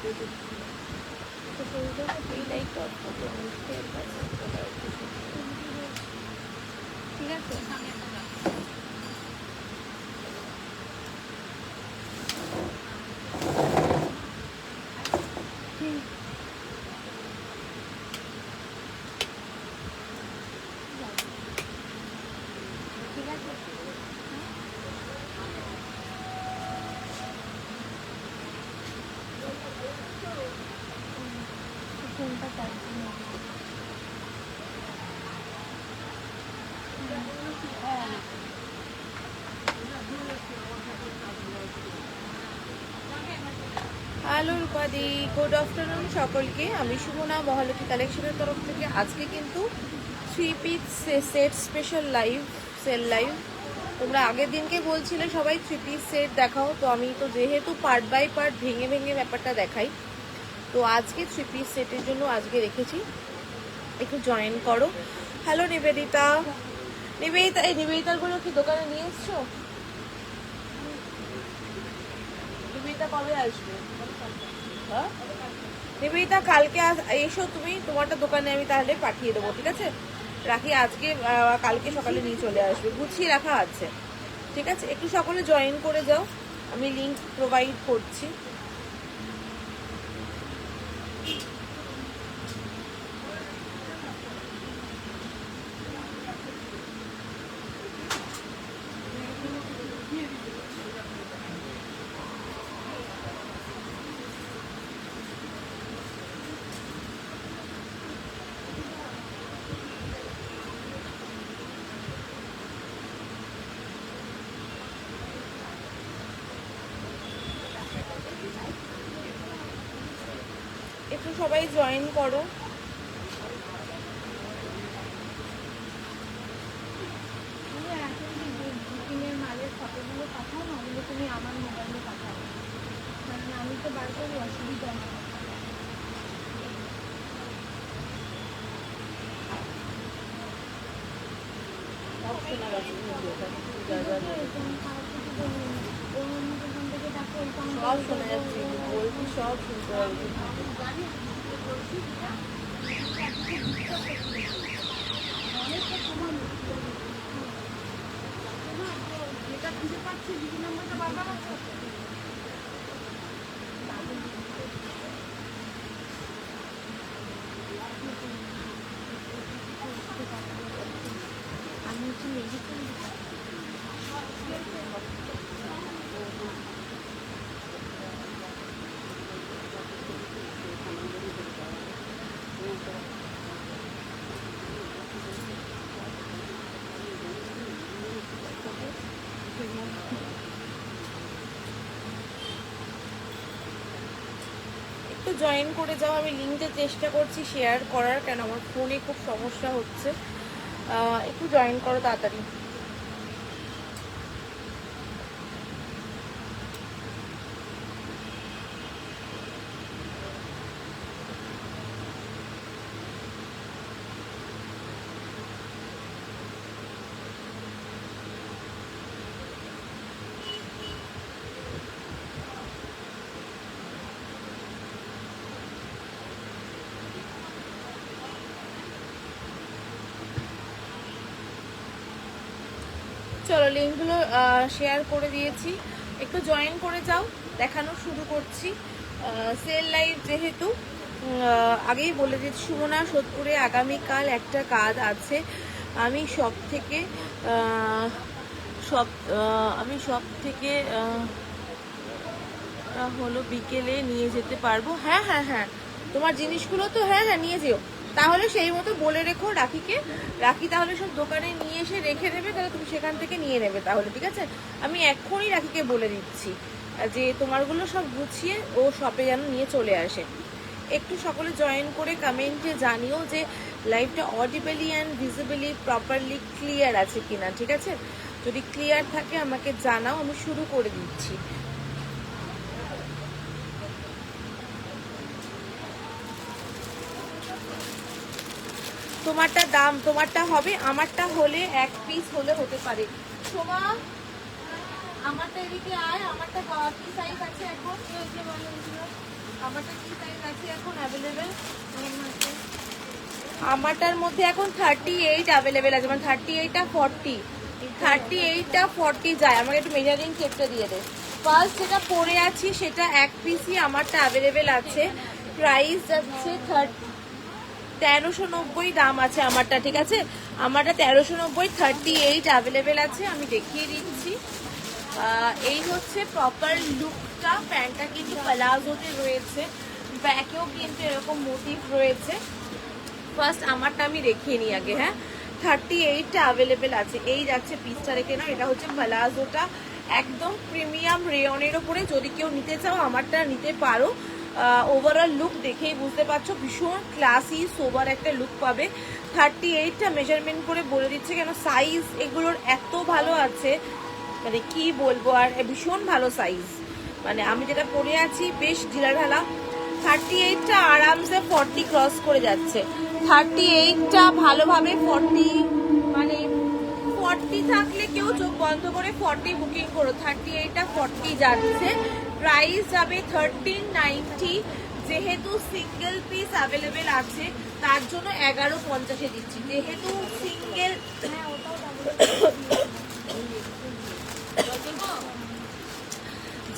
ঠিক আছে। ফোনটা চার্জিং হ্যালো রূপাদি, গুড আফটারনুন সকলকে। আমি সুমনা মহালক্ষী কালেকশনের তরফ থেকে আজকে কিন্তু 3 piece set special live sale live. তোমরা আগের দিনকে বলছিলে সবাই 3 পিস সেট দেখাও, তো আমি তো যেহেতু পার্ট বাই পার্ট ভেঙে ভেঙে ব্যাপারটা দেখাই, তো আজকে 3 পিস সেটের জন্য আজকে রেখেছি। একটু জয়েন করো। হ্যালো নিবেদিতা। নিবেদিতা, এই নিবেদিতাগুলো কি দোকানে নিয়ে এসছো? নিবেদিতা কবে আসবে? হ্যাঁ নিবেদিতা, কালকে এসো তুমি, তোমারটা দোকানে আমি তাহলে পাঠিয়ে দেবো, ঠিক আছে? রাখি আজকে, কালকে সকালে নিয়ে চলে আসবে, গুছিয়ে রাখা আছে, ঠিক আছে? একটু সকলে জয়েন করে যাও, আমি লিংক প্রোভাইড করছি। একটু সবাই জয়েন করো। মালের ফটোগুলো পাঠাও না, ওগুলো তুমি আমার মোবাইলে পাঠাও, মানে আমি তো বার করি, অসুবিধা হয়। সব শোনা যাচ্ছে, বলছি সব শুনতে পারবি। যেটা খুঁজে পাচ্ছি দিদি নম্বরটা বারবার আছে। আমি হচ্ছে মেডিকেল একটু জয়েন করে যাও। আমি লিঙ্কটা চেষ্টা করছি শেয়ার করার, কেন আমার ফোনে খুব সমস্যা হচ্ছে। একটু জয়েন করো তাড়াতাড়ি। চলো লিঙ্কগুলো শেয়ার করে দিয়েছি, একটু জয়েন করে যাও। দেখানো শুরু করছি সেল লাইভ যেহেতু। আগেই বলে দিচ্ছি, সুমনা সোদপুরে আগামীকাল একটা কাজ আছে। আমি সব থেকে হলো বিকেলে নিয়ে যেতে পারবো। হ্যাঁ হ্যাঁ হ্যাঁ, তোমার জিনিসগুলো তো হ্যাঁ হ্যাঁ নিয়ে যেও। তাহলে সেই মতো বলে রেখো রাখিকে, রাখি তাহলে সব দোকানে নিয়ে এসে রেখে দেবে, তাহলে তুমি সেখান থেকে নিয়ে নেবে তাহলে, ঠিক আছে? আমি এক্ষুনি রাখিকে বলে দিচ্ছি যে তোমারগুলো সব গুছিয়ে ও শপে যেন নিয়ে চলে আসে। একটু সকলে জয়েন করে কমেন্টে জানিও যে লাইভটা অডিবলি অ্যান্ড ভিজিবলি প্রপারলি ক্লিয়ার আছে কিনা, ঠিক আছে? যদি ক্লিয়ার থাকে আমাকে জানাও, আমি শুরু করে দিচ্ছি। তোমারটা দাম, তোমারটা হবে, আমারটা হলে 1 পিস হলে হতে পারে। সোমা, আমারটা এদিকে আয়, আমারটা কি সাইজ আছে এখন? আমারটা কি সাইজ আছে এখন অ্যাভেলেবেল? আমারটার মধ্যে এখন 38 অ্যাভেলেবেল আছে, মানে 38টা 40, 38টা 40 যায়। আমাকে একটু মেজারিং টেপটা দিয়ে দে। ফার্স্ট যেটা পরে আছি সেটা এক পিসই আমারটা অ্যাভেলেবেল আছে। প্রাইস যাচ্ছে 1390 দাম আছে আমারটা, ঠিক আছে? আমারটা 1390, 38 অ্যাভেলেবেল আছে। আমি দেখিয়ে দিচ্ছি। এই হচ্ছে প্রপার লুকটা। প্যান্টটা কিন্তু প্লাজোতে রয়েছে, ব্যাকেও কিন্তু এরকম মোটিভ রয়েছে। ফার্স্ট আমারটা আমি দেখিয়ে নিই আগে। হ্যাঁ, 38টা অ্যাভেলেবেল আছে। এই যাচ্ছে পিসটা, রেখে নাও। এটা হচ্ছে প্লাজোটা, একদম প্রিমিয়াম রেয়নের ওপরে। যদি কেউ নিতে চাও আমারটা নিতে পারো। ওভারঅল লুক দেখেই বুঝতে পারছো, ভীষণ ক্লাসি সোবার একটা লুক পাবে। 38টা মেজারমেন্ট করে বলে দিচ্ছে, কেন সাইজ এগুলোর এত ভালো আছে, মানে কি বলবো। আর ভীষণ ভালো সাইজ, মানে আমি যেটা পরে আছি বেশ ঢিলাঢালা। 38টা আরামসে 40 ক্রস করে যাচ্ছে। 38টা ভালোভাবে 40, মানে 40 থাকলে কেউ চোখ বন্ধ করে 40 বুকিং করো। 38টা 40 যাচ্ছে। প্রাইস যাবে 1390। যেহেতু সিঙ্গেল পিস অ্যাভেলেবেল আছে তার জন্য 1150-এ দিচ্ছি। যেহেতু সিঙ্গেল,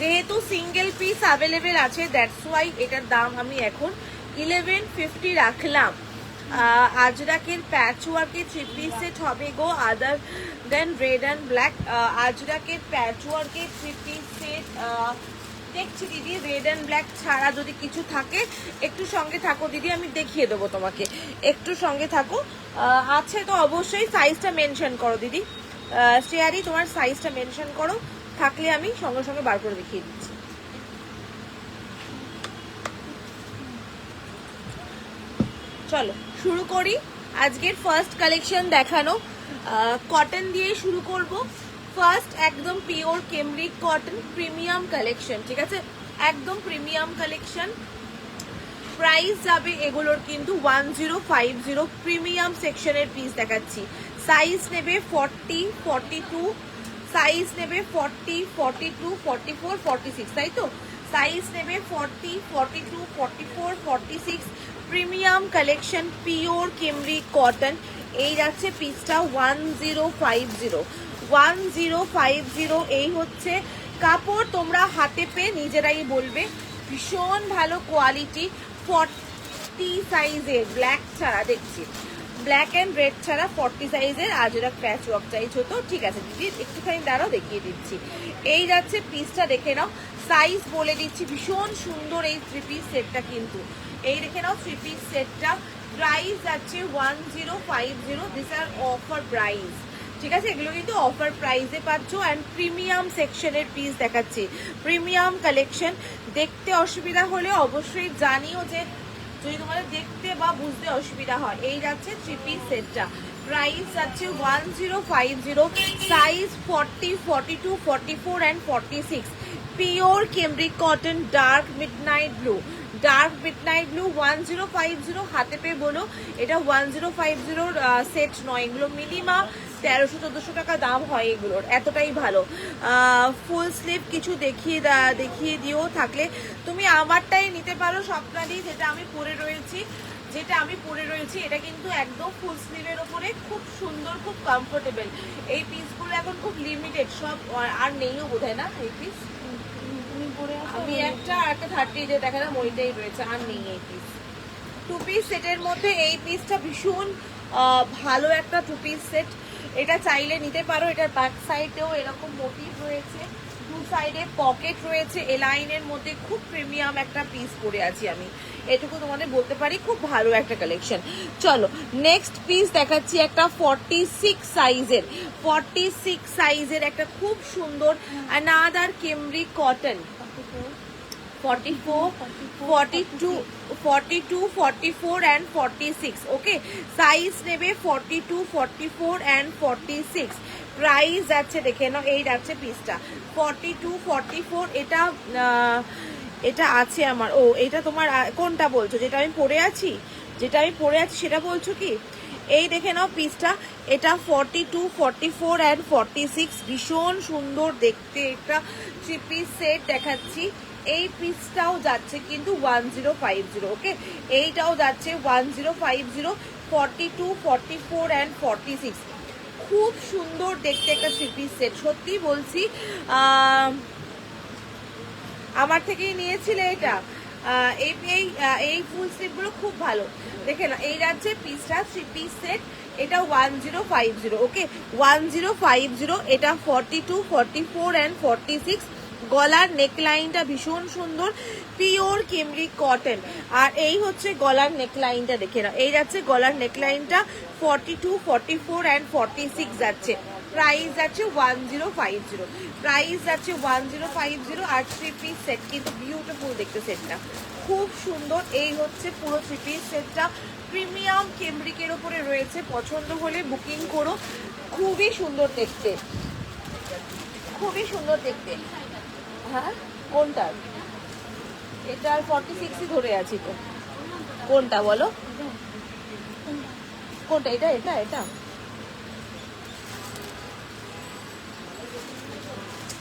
যেহেতু সিঙ্গেল পিস অ্যাভেলেবেল আছে, দ্যাটস ওয়াই এটার দাম আমি এখন 1150 রাখলাম। আজরাকের প্যাচ ওয়ার্কের 3 পিস সেট হবে গো, আদার দেন রেড অ্যান্ড ব্ল্যাক। আজরাকের প্যাচ ওয়ার্কের 3 পিস সেট দেখছি দিদি, রেড অ্যান্ড ব্ল্যাক ছাড়া যদি কিছু থাকে একটু সঙ্গে থাকো দিদি, আমি দেখিয়ে দেবো তোমাকে। একটু সঙ্গে থাকো। আছে তো অবশ্যই, সাইজটা মেনশন করো দিদি। শ্রেয়ারি তোমার সাইজটা মেনশন করো, থাকলে আমি সঙ্গে সঙ্গে বার করে দেখিয়ে দিচ্ছি। চলো শুরু করি আজকের ফার্স্ট কালেকশন দেখানো। কটন দিয়ে শুরু করব। ফার্স্ট একদম pure cambric cotton premium collection, ঠিক আছে? একদম প্রিমিয়াম কালেকশন। প্রাইস যাবে এগুলোর কিন্তু 1050। প্রিমিয়াম সেকশনের পিস দেখাচ্ছি। সাইজ নেবে 40, 42, সাইজ নেবে 40, 42, 44, 46, তাই তো? সাইজ নেবে 40, 42, 44, 46। Premium collection, pure cambric cotton. এই যাচ্ছে পিসটা 1050, 1050। এই হচ্ছে কাপড়, তোমরা হাতে পেয়ে নিজেরাই বলবে। ভীষণ ভালো কোয়ালিটি। 40 সাইজের, ব্ল্যাক ছাড়া দেখছি, ব্ল্যাক অ্যান্ড রেড ছাড়া 40 সাইজের আজরাক প্যাচ ওয়ার্ক চাইছো তো ঠিক আছে দিদি, একটুখানি দাঁড়াও দেখিয়ে দিচ্ছি। এই যাচ্ছে পিসটা, দেখে নাও। সাইজ বলে দিচ্ছি, ভীষণ সুন্দর এই 3 পিস সেটটা কিন্তু। এই দেখে নাও 3 পিস সেটটা। প্রাইস যাচ্ছে 1050। দিস আর অফার প্রাইস, ঠিক আছে? এগুলো কিন্তু অফার প্রাইসে পাচ্ছ। অ্যান্ড প্রিমিয়াম সেকশনের পিস দেখাচ্ছি, প্রিমিয়াম কালেকশন। দেখতে অসুবিধা হলে অবশ্যই জানিও, যে যদি তোমাদের দেখতে বা বুঝতে অসুবিধা হয়। এই যাচ্ছে 3 পিস সেটটা। প্রাইস যাচ্ছে 1050। Size 40, 42, 44 and 46। Pure cambric cotton, dark midnight blue, dark midnight blue 1050। হাতে পেয়ে বলো এটা 1050 সেট নয়, এগুলো মিনিমাম 1300-1400 টাকা দাম হয় এগুলোর, এতটাই ভালো। ফুল স্লিভ কিছু দেখিয়ে দিও থাকলে। তুমি আমারটাই নিতে পারো স্বপ্নাদি, যেটা আমি পরে রয়েছি, এটা কিন্তু একদম ফুল স্লিভের ওপরে, খুব সুন্দর, খুব কমফোর্টেবল। এই পিসগুলো এখন খুব লিমিটেড, সব আর নেইও বোধহয় না এই পিস। আমি একটা 30 যে দেখালাম ওইটাই রয়েছে, আর নেই এই পিস। 2 পিস সেটের মধ্যে এই পিসটা ভীষণ ভালো একটা 2 পিস সেট। এটা চাইলে নিতে পারো। এটার ব্যাক সাইডেও এরকম মোটিভ রয়েছে, 2 সাইডে পকেট রয়েছে। এলাইনের মধ্যে খুব প্রিমিয়াম একটা পিস পরে আছি আমি, এটুকু তোমাদের বলতে পারি। খুব ভালো একটা কালেকশন। চলো নেক্সট পিস দেখাচ্ছি, একটা 46 সাইজের, 46 সাইজের একটা খুব সুন্দর another cambric cotton. 44, 42, 42, 44 and 46. Okay, size নেবে 42, 44 and 46। প্রাইস যাচ্ছে দেখে নাও। এই যাচ্ছে পিসটা 42, 44। এটা আছে আমার। ও, এটা তোমার কোনটা বলছো? যেটা আমি পরে আছি সেটা বলছো কি? এই দেখে নাও পিসটা, এটা 42, 44 and 46। ভীষণ সুন্দর দেখতে একটা 3 পিস সেট দেখাচ্ছি। এই পিসটাও যাচ্ছে কিন্তু 1050, ওকে? এইটাও যাচ্ছে 1050, 42, 44 অ্যান্ড 46। খুব সুন্দর দেখতে একটা থ্রি পিস সেট, সত্যি বলছি। আমার থেকেই নিয়েছিলে এটা। এই এই এই ফুল স্লিভগুলো খুব ভালো, দেখে না। এই যাচ্ছে পিসটা, থ্রি পিস সেট, এটা 1050, ওকে? 1050, এটা 42, 44 অ্যান্ড 46। গলার নেকলাইনটা ভীষণ সুন্দর, পিওর কেমব্রিক কটন। আর এই হচ্ছে গলার নেকলাইনটা, দেখে না। এই যাচ্ছে গলার নেকলাইনটা 42, 44 অ্যান্ড 46 যাচ্ছে। প্রাইস যাচ্ছে 1050, প্রাইস যাচ্ছে 1050। আর থ্রি পিস সেট কিন্তু বিউটিফুল দেখতে, সেটটা খুব সুন্দর। এই হচ্ছে পুরো থ্রি পিস সেটটা, প্রিমিয়াম কেমব্রিকের উপরে রয়েছে। পছন্দ হলে বুকিং করো, খুবই সুন্দর দেখতে, খুবই সুন্দর দেখতে। হ্যাঁ, কোনটা? এটা 46ই ধরে আছি তো। কোনটা বলো, কোনটা? এটা এটা এটা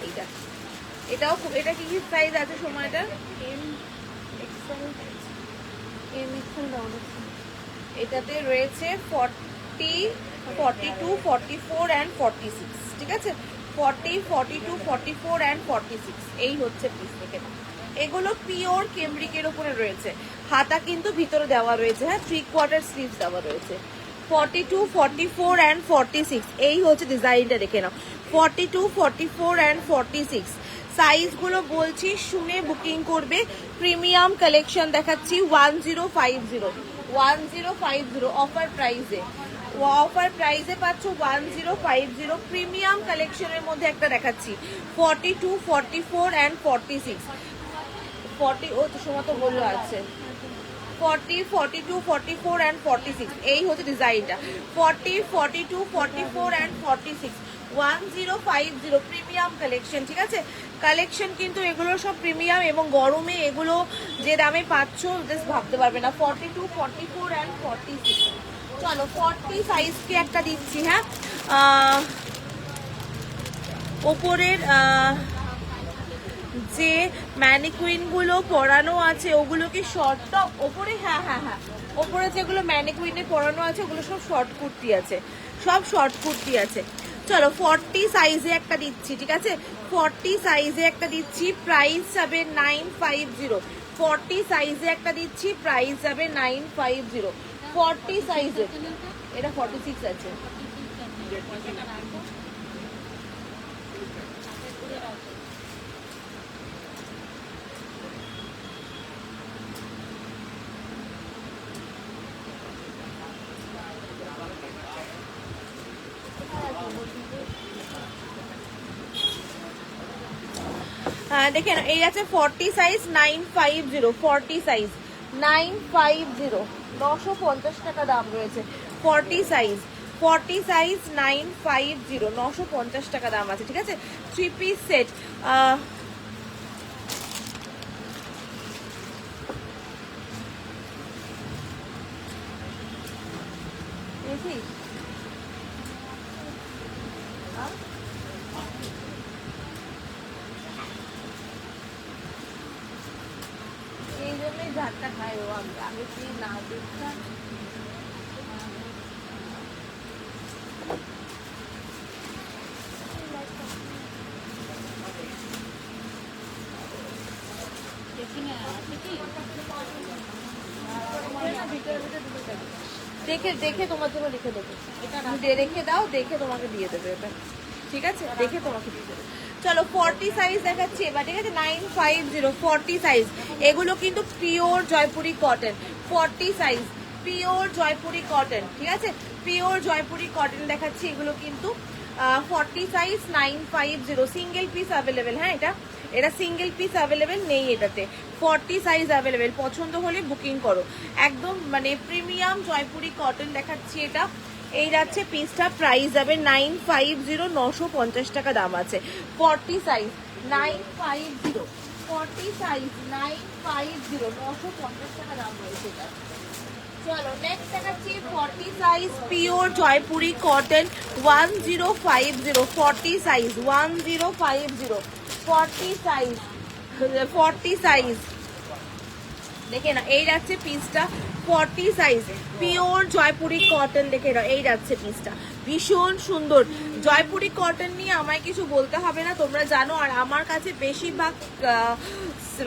এইটা, এটাও খুব। এটা কি কি সাইজ আছে সময়টা? এটাতে রয়েছে 40, 42, 44 অ্যান্ড 46, ঠিক আছে? 40, 42, 44 অ্যান্ড 46, এই হচ্ছে পিস থেকে। এগুলো পিওর কেমব্রিকের উপরে রয়েছে। হাতা কিন্তু ভিতরে দেওয়া রয়েছে, হ্যাঁ, 3/4 স্লিভস দেওয়া রয়েছে। 42, 44 অ্যান্ড 46, এই হচ্ছে ডিজাইনটা, দেখে নাও। 42, 44 অ্যান্ড 46 সাইজগুলো বলছি, শুনে বুকিং করবে। প্রিমিয়াম কালেকশন দেখাচ্ছি 1050, 1050 অফার প্রাইসে। অফার প্রাইসে পাচ্ছ 1050। প্রিমিয়াম কালেকশনের মধ্যে একটা দেখাচ্ছি 42, 44 অ্যান্ড 46। 40, ও তো সময় তো বললো আছে 40, 42, 44 অ্যান্ড 46, এই হচ্ছে ডিজাইনটা। 40, 42, 44 অ্যান্ড 46, 1050 প্রিমিয়াম কালেকশন, ঠিক আছে? কালেকশন কিন্তু এগুলো সব প্রিমিয়াম, এবং গরমে এগুলো যে দামে পাচ্ছ জাস্ট ভাবতে পারবে না। 42, 44 অ্যান্ড 46। চলো 40 সাইজকে একটা দিচ্ছি, হ্যাঁ। ওপরের যে ম্যানিকুইনগুলো পরানো আছে ওগুলো কি শর্ট টপ ওপরে? হ্যাঁ হ্যাঁ হ্যাঁ, ওপরে যেগুলো ম্যানিকুইনে পরানো আছে ওগুলো সব শর্ট কুর্তি আছে, সব শর্ট কুর্তি আছে। চলো 40 সাইজে একটা দিচ্ছি, ঠিক আছে? 40 সাইজে একটা দিচ্ছি, প্রাইস যাবে 950। 40 সাইজে একটা দিচ্ছি, প্রাইস যাবে 950। 40 সাইজে, এটা 46 আছে। দেখেন, এই আছে 40 সাইজ 950। 40 সাইজ 950, 950 টাকা দাম রয়েছে। 40 সাইজ, 40 সাইজ 950, 950 টাকা দাম আছে, ঠিক আছে? Three piece set. এই জন্যই ঝাড়টা খাই ও, আমি কি না দেখতাম। দেখে দেখে তোমার জন্য রেখে দেবো, রেখে দাও, দেখে তোমাকে দিয়ে দেবে এটা, ঠিক আছে? দেখে তোমাকে দিয়ে দেবে। চলো 40 সাইজ দেখাচ্ছি এবার, ঠিক আছে? 950 40 সাইজ। এগুলো কিন্তু pure Jaipuri cotton. 40 size pure Jaipuri cotton, ঠিক আছে? পিওর জয়পুরি কটন দেখাচ্ছি, এগুলো কিন্তু 40 সাইজ 950, সিঙ্গেল পিস অ্যাভেলেবেল। হ্যাঁ, এটা সিঙ্গেল পিস অ্যাভেলেবেল নেই এটাতে। 40 সাইজ অ্যাভেলেবেল, পছন্দ হলে বুকিং করো। একদম মানে প্রিমিয়াম জয়পুরি কটন দেখাচ্ছি এটা। এই যাচ্ছে পিসটা, প্রাইস যাবে 950, 950 টাকা দাম আছে। 40 সাইজ 950, 40 সাইজ 950, 950 টাকা দাম রয়েছে এটা। চলো নেক্সট দেখাচ্ছি 40 size pure Jaipuri cotton 1050। 40 size 1050, 40 size 40 size দেখে না, এই যাচ্ছে পিসটা 40 সাইজ, পিওর জয়পুরি কটন। দেখে না, এই যাচ্ছে পিসটা, ভীষণ সুন্দর। জয়পুরি কটন নিয়ে আমায় কিছু বলতে হবে না, তোমরা জানো। আর আমার কাছে বেশিরভাগ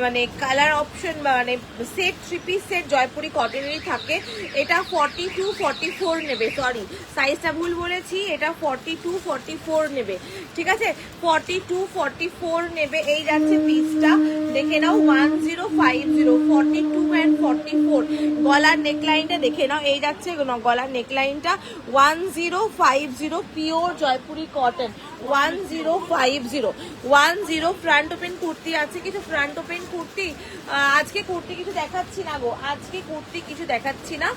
মানে কালার অপশন মানে সেট, 3 পিস সেট জয়পুরি কটনেরই থাকে। এটা 42 44 নেবে, সরি সাইজটা ভুল বলেছি, এটা 42 44 নেবে, ঠিক আছে? 42 44 নেবে। এই যাচ্ছে পিসটা, দেখে নাও 1050, 42 and 44। গলার নেকলাইনটা দেখে নাও, এই যাচ্ছে গলার নেকলাইনটা 1050, pure Jaipuri cotton 1050। Front open kurti আছে কিছু, ফ্রন্ট ওপেন কুর্তি। আজকে কুর্তি কিছু দেখাচ্ছি না গো, আজকে কুর্তি কিছু দেখাচ্ছি না,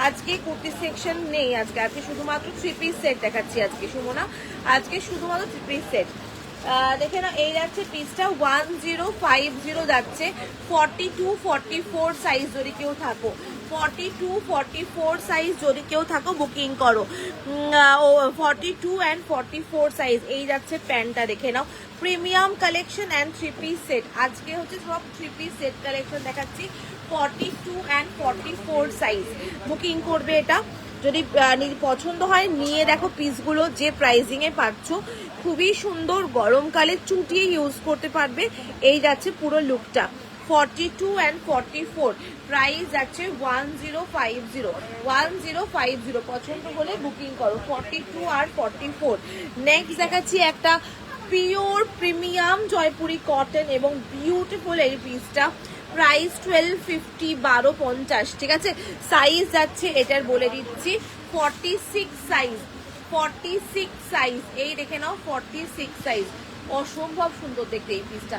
আজকে কুর্তি সেকশন নেই। আজকে শুধুমাত্র 3 পিস সেট দেখাচ্ছি আজকে, সুমনা আজকে শুধুমাত্র 3 পিস সেট। দেখে না, এই যাচ্ছে পিসটা 1050 যাচ্ছে। 42 44 সাইজ যদি কেউ থাকো, 42 44 সাইজ যদি কেউ থাকো বুকিং করো। 42 and 44 সাইজ। এই যাচ্ছে প্যান্টটা, দেখে নাও, premium collection and 3 piece set. আজকে হচ্ছে সব 3 পিস সেট কালেকশন দেখাচ্ছি। 42 and 44 সাইজ বুকিং করবে। এটা যদি পছন্দ হয় নিয়ে দেখো পিসগুলো, যে প্রাইজিং এ পাচ্ছ খুবই সুন্দর, গরমকালে চুটিয়ে ইউজ করতে পারবে। এই যাচ্ছে পুরো লুকটা। 42 and 44 প্রাইস যাচ্ছে 1050। পছন্দ হলে বুকিং করো। 42 আর 44। নেক্সট দেখাচ্ছি একটা পিওর প্রিমিয়াম জয়পুরি কটন এবং বিউটিফুল এই পিসটা। প্রাইস 1250, 1250, ঠিক আছে? সাইজ যাচ্ছে এটার বলে দিচ্ছি 46 সাইজ, 46 সাইজ। এই দেখে নাও 46 সাইজ, অসম্ভব সুন্দর দেখতে এই পিসটা।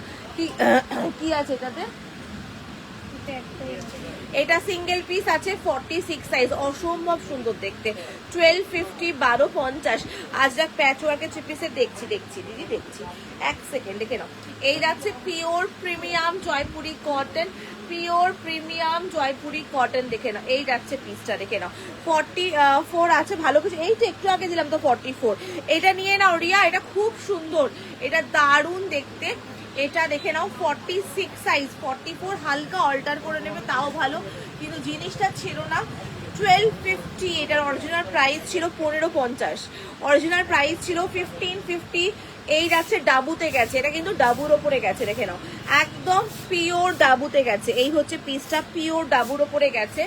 কি আছে এটাতে? এটা সিঙ্গেল পিস আছে, 46 সাইজ, অসম্ভব সুন্দর দেখতে। 1250, 1250। আজ রাত প্যাচ ওয়ার্কের 3 পিসে দেখছি দিদি, দেখছি, এক সেকেন্ড দেখে নাও। এই যাচ্ছে pure premium Jaipuri cotton, pure premium Jaipuri cotton. দেখে নাও, এই যাচ্ছে পিসটা, দেখে নাও 44 আছে। ভালো কিছু, এই তো একটু আগে দিলাম তো 44। এটা নিয়ে নাও রিয়া, এটা খুব সুন্দর, এটা দারুণ দেখতে। এটা দেখে নাও 46 সাইজ, 44 হালকা অল্টার করে নেবে তাও ভালো, কিন্তু জিনিসটা ছিল না 1250। এটার অরিজিনাল প্রাইস ছিল 1550, অরিজিনাল প্রাইস ছিল 1550। এই যাচ্ছে ডাবুতে গেছে, এটা কিন্তু ডাবুর ওপরে গেছে, দেখে নাও একদম পিওর ডাবুতে গেছে। এই হচ্ছে পিসটা, পিওর ডাবুর ওপরে গেছে।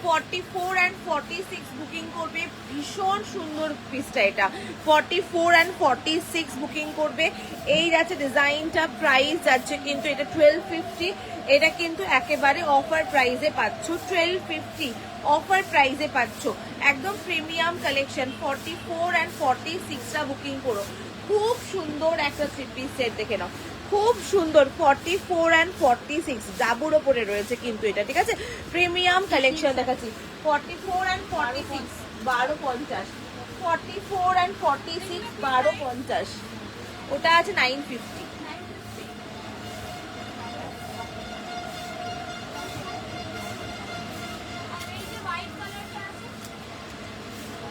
44 and 46 বুকিং করবে, ভীষণ সুন্দর পিসটা এটা। 44 and 46 বুকিং করবে। এই যাচ্ছে ডিজাইনটা, প্রাইস যাচ্ছে কিন্তু এটা 1250। এটা কিন্তু একেবারে অফার প্রাইসে পাচ্ছ, 1250 অফার প্রাইসে পাচ্ছ, একদম প্রিমিয়াম কালেকশন। 44 and 46টা বুকিং করো। খুব সুন্দর একটা 3 পিস সেট, দেখে নাও খুব সুন্দর। 44 and 46 ডাবুর ওপরে রয়েছে কিন্তু এটা, ঠিক আছে? প্রিমিয়াম কালেকশন দেখাচ্ছি। 44 and 46 1250, 44 and 46 1250। ওটা আছে 950।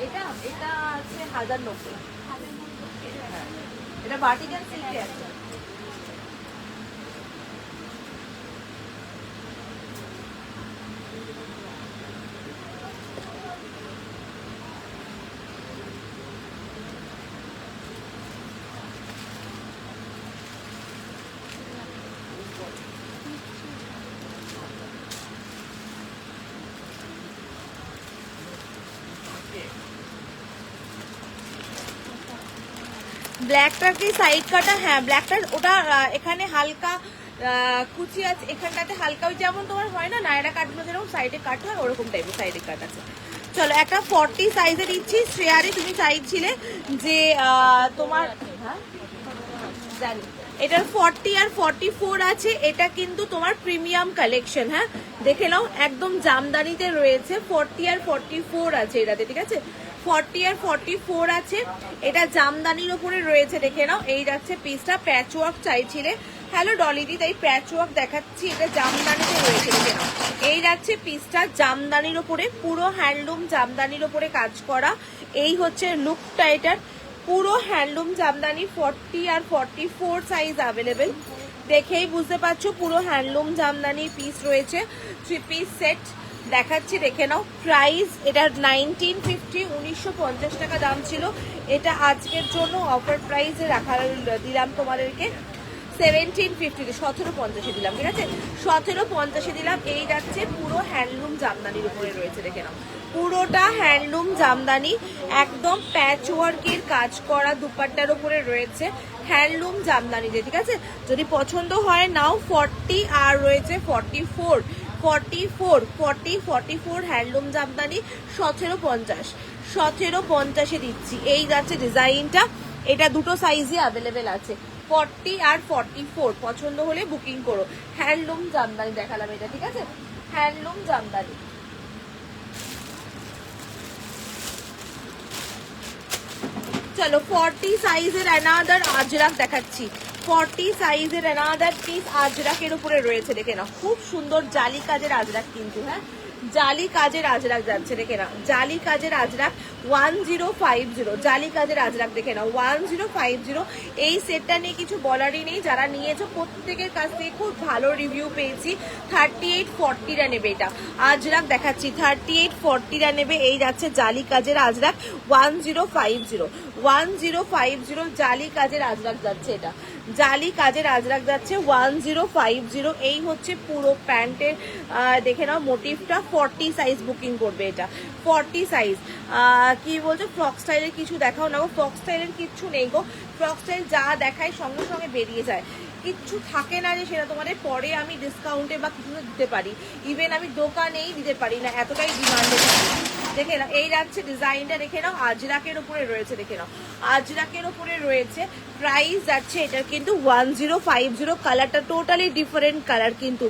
এটা এটা আছে 1090। এটা ভার্টিকাল সিল্কে আছে। ব্ল্যাকটা কি সাইড কাটা? হ্যাঁ ব্ল্যাকটা, ওটা এখানে হালকা কুচি আছে, এখানটাতে হালকা, ওই যেমন তোমার হয় না নায়রা কাটগুলো যেরকম সাইডে কাট হয় ওরকম টাইপের সাইডে কাট আছে। চলো একটা 40 সাইজে দিচ্ছি। শ্রেয়ারি তুমি চাইছিলে যে তোমার, হ্যাঁ জানি, এটার 40 আর 44 আছে। এটা কিন্তু তোমার প্রিমিয়াম কালেকশন, হ্যাঁ দেখে নাও একদম জামদানিতে রয়েছে। 40 আর 44 আছে এটাতে, ঠিক আছে? 40 আর 44 আছে, এটা জামদানির ওপরে রয়েছে, দেখে নাও। এই যাচ্ছে পিসটা, প্যাচ ওয়ার্ক চাইছিলে, হ্যালো ডলিদি, তাই প্যাচ ওয়ার্ক দেখাচ্ছি। এটা জামদানিতে রয়েছে, দেখে নাও। এই যাচ্ছে পিসটা জামদানির ওপরে, পুরো হ্যান্ডলুম জামদানির ওপরে কাজ করা। এই হচ্ছে লুকটা এটার, পুরো হ্যান্ডলুম জামদানি 40 আর 44 সাইজ অ্যাভেলেবেল। দেখেই বুঝতে পারছো পুরো হ্যান্ডলুম জামদানির পিস রয়েছে। 3 পিস সেট দেখাচ্ছি, দেখে নাও। প্রাইস এটা 1950, 1950 টাকা দাম ছিল। এটা আজকের জন্য অফার প্রাইসে দিলাম তোমাদেরকে 1750, 1750 দিলাম, ঠিক আছে? 1750 দিলাম। এই যাচ্ছে পুরো হ্যান্ডলুম জামদানির উপরে রয়েছে, দেখে নাও। পুরোটা হ্যান্ডলুম জামদানি, একদম প্যাচ ওয়ার্কের কাজ করা দুপাট্টার উপরে রয়েছে হ্যান্ডলুম জামদানিতে, ঠিক আছে? যদি পছন্দ হয় নাও। 40 আর রয়েছে 44, 44, 40, 44 হ্যান্ডলুম জামদানি 1750, 1750 দিচ্ছি। এই যাচ্ছে ডিজাইনটা। এটা দুটো সাইজই অ্যাভেলেবেল আছে, 40 আর 44। পছন্দ হলে বুকিং করো। হ্যান্ডলুম জামদানি দেখালাম এটা, ঠিক আছে? হ্যান্ডলুম জামদানি। চলো 40 সাইজের অ্যানাদার আজরাক দেখাচ্ছি। 40 সাইজের অ্যানাদার পিস আজরাকের উপরে রয়েছে, দেখে নাও। খুব সুন্দর জালি কাজের আজরাক কিন্তু, হ্যাঁ জালি কাজের আজরাক যাচ্ছে, দেখে নাও। জালি কাজের আজরাক 1050, জালি কাজের আজরাক দেখে নাও 1050। এই সেটটা নিয়ে কিছু বলারই নেই, যারা নিয়েছো প্রত্যেকের কাছ থেকে খুব ভালো রিভিউ পেয়েছি। 3840 নেবে এটা আজরাক দেখাচ্ছি, 3840 নেবে। এই যাচ্ছে জালি কাজের আজরাক 1050, 1050 জালি কাজের আজরাক যাচ্ছে। এটা জালি কাজের আজরাক যাচ্ছে 1050। এই হচ্ছে পুরো প্যান্টের দেখে নাও মোটিভটা। 40 সাইজ বুকিং করবে এটা, 40 সাইজ। কি বলছো ফ্রক স্টাইলের কিছু দেখাও না গো? ফ্রক স্টাইলের কিচ্ছু নেই গো। ফ্রক স্টাইল যা দেখায় সঙ্গে সঙ্গে বেরিয়ে যায়, কিচ্ছু থাকে না যে সেটা তোমাদের পরে আমি ডিসকাউন্টে বা কিছু দিতে পারি। ইভেন আমি দোকানেই দিতে পারি না, এতটাই ডিমান্ড। দেখে নাও এই যাচ্ছে ডিজাইনটা, দেখে নাও আজরাকের উপরে রয়েছে, দেখে নাও আজরাকের উপরে রয়েছে। প্রাইস যাচ্ছে এটার কিন্তু 1050। কালারটা টোটালি ডিফারেন্ট কালার কিন্তু,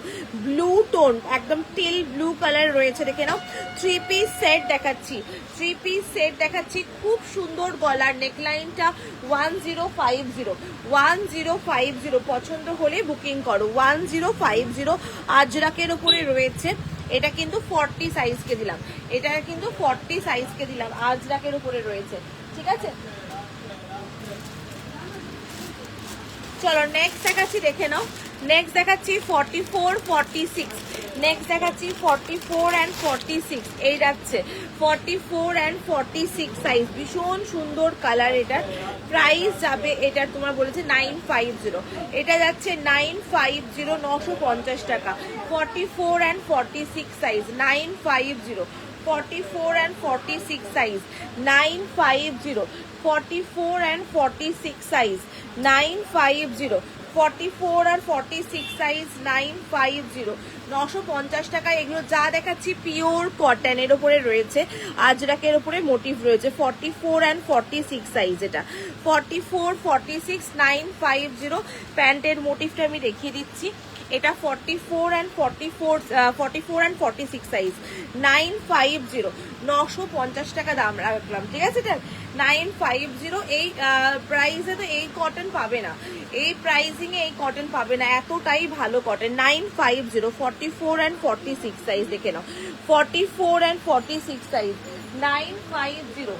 ব্লু টোন, একদম টিল ব্লু কালার রয়েছে, দেখে নাও। 3 পিস সেট দেখাচ্ছি, 3 পিস সেট দেখাচ্ছি। খুব সুন্দর গলার নেকলাইনটা 1050, 1050। পছন্দ হলে বুকিং করো। 1050 আজরাকের উপরে রয়েছে। এটা কিন্তু 40 সাইজকে দিলাম, এটা কিন্তু 40 সাইজকে দিলাম, আজরাকের উপরে রয়েছে, ঠিক আছে? চলো নেক্সট দেখাচ্ছি, দেখে নাও। নেক্সট দেখাচ্ছি 44, 46। নেক্সট দেখাচ্ছি 44 and 46। এই যাচ্ছে 44 and 46 সাইজ, ভীষণ সুন্দর কালার এটার। প্রাইস যাবে এটার তোমার বলেছে 950, এটা যাচ্ছে 950, 950 টাকা। 44 and 46 size 950, 44 and 46 size 950, 44 and 46 size 950, 44 আর 46 সাইজ 950, 950 টাকা। এগুলো যা দেখাচ্ছি পিওর কটনের উপরে রয়েছে, আজরাকের উপরে মোটিভ রয়েছে। 44 and 46 সাইজ, এটা 44, 46, 950। প্যান্টের মোটিভটা আমি দেখিয়ে দিচ্ছি। এটা 44 and 46 সাইজ 950, 950 টাকা দাম রাখলাম, ঠিক আছে? 950। এই প্রাইসে তো এই কটন পাবে না, এই প্রাইসিং এ এই কটন পাবে না, এতটাই ভালো কটন। 950, 44 and 46 সাইজ দেখে নাও। 44 and 46 সাইজ 950,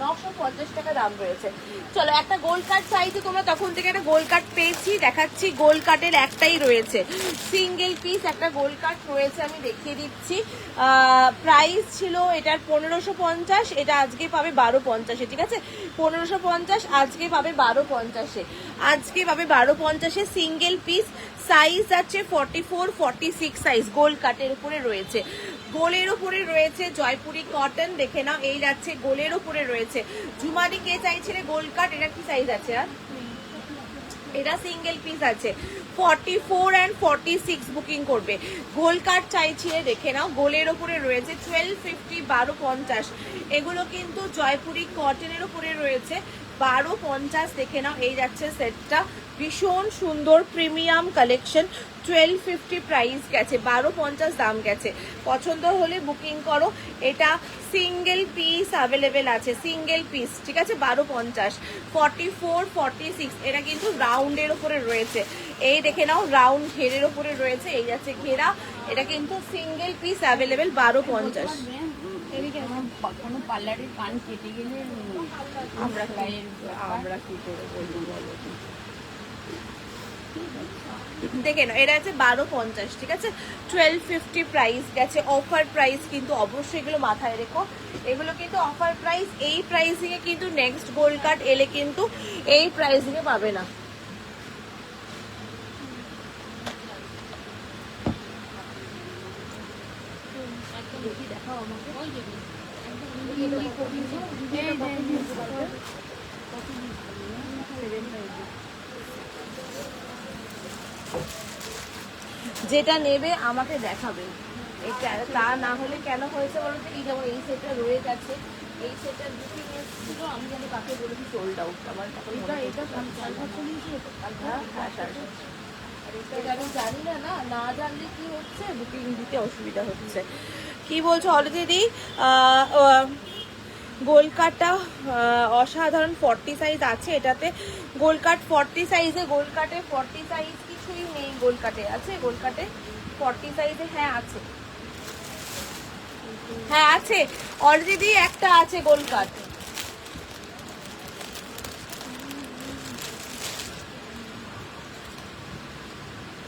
950 টাকা দাম রয়েছে। চলো একটা গোল্ড কাট চাইছে তোমরা, তখন থেকে একটা গোল্ড কাট পেয়েছি, দেখাচ্ছি। গোল্ড কাটের একটাই রয়েছে, সিঙ্গেল পিস একটা গোল্ড কাট রয়েছে, আমি দেখিয়ে দিচ্ছি। প্রাইস ছিল এটার 1550, এটা আজকে পাবে 1250, ঠিক আছে? 1550, আজকে পাবে 1250, আজকে পাবে 1250। সিঙ্গেল পিস সাইজ আছে 44, 46 সাইজ, গোল্ড কাটের উপরে রয়েছে। গোলের উপরে রয়েছে জয়পুরি কটন, দেখে নাও। এই যাচ্ছে গোলের উপরে রয়েছে। ঝুমারি কে চাইছিলে গোল্ড কাট? এটা কি সাইজ আছে? আর এটা সিঙ্গেল পিস আছে, 44 and 46 বুকিং করবে। গোল্ড কাট চাইছিলে, দেখে নাও। গোলের উপরে রয়েছে 1250, 1250। এগুলো কিন্তু জয়পুরি কটনের উপরে রয়েছে, 1250 দেখে নাও। এই যাচ্ছে সেটটা, ভীষণ সুন্দর প্রিমিয়াম কালেকশন। 1250 প্রাইস গেছে, 1250 দাম গেছে। পছন্দ হলে বুকিং করো। এটা সিঙ্গেল পিস অ্যাভেলেবেল আছে, সিঙ্গেল পিস, ঠিক আছে? 1250, 44, 46। এটা কিন্তু রাউন্ডের উপরে রয়েছে, এই দেখে নাও রাউন্ড ঘেরের উপরে রয়েছে। এই যাচ্ছে ঘেরা, এটা কিন্তু সিঙ্গেল পিস অ্যাভেলেবেল 1250। কোনো পার্লারের কান কেটে গেলে আমরা কি করে বলবো বলো? দেখে না, এটা আছে 12.50, ঠিক আছে? 1250 প্রাইস গেছে, অফার প্রাইস কিন্তু অবশ্যই এগুলো মাথায় রেখো, এগুলো কিন্তু অফার প্রাইস। এই প্রাইসিং এ কিন্তু নেক্সট গোল্ড কার্ড এলে কিন্তু এই প্রাইসিং এ পাবে না। দেখাও আমাকে যেটা নেবে আমাকে দেখাবে, এটা তা না হলে কেন হয়েছে বলো তো? এই যেমন এই সেটটা রয়ে গেছে, এই সেটটার বুকিং এসেছিল, আমি জানি কাকে বলেছি সোল্ড আউট। আমার এটা এটা এটা আমি জানি না, না জানলে কি হচ্ছে, বুকিং দিতে অসুবিধা হচ্ছে। কি বলছো অলরেডি? গোল্ড কার্ডটা অসাধারণ 40 সাইজ আছে এটাতে। গোল্ড কার্ড 40 সাইজে, গোল্ড কার্ডে 40 সাইজ কিছুই নেই। গোল্ড কার্ডে আছে, গোল্ড কার্ডে 40 সাইজে হ্যাঁ আছে, হ্যাঁ আছে অলরেডি, একটা আছে গোল্ড কার্ড।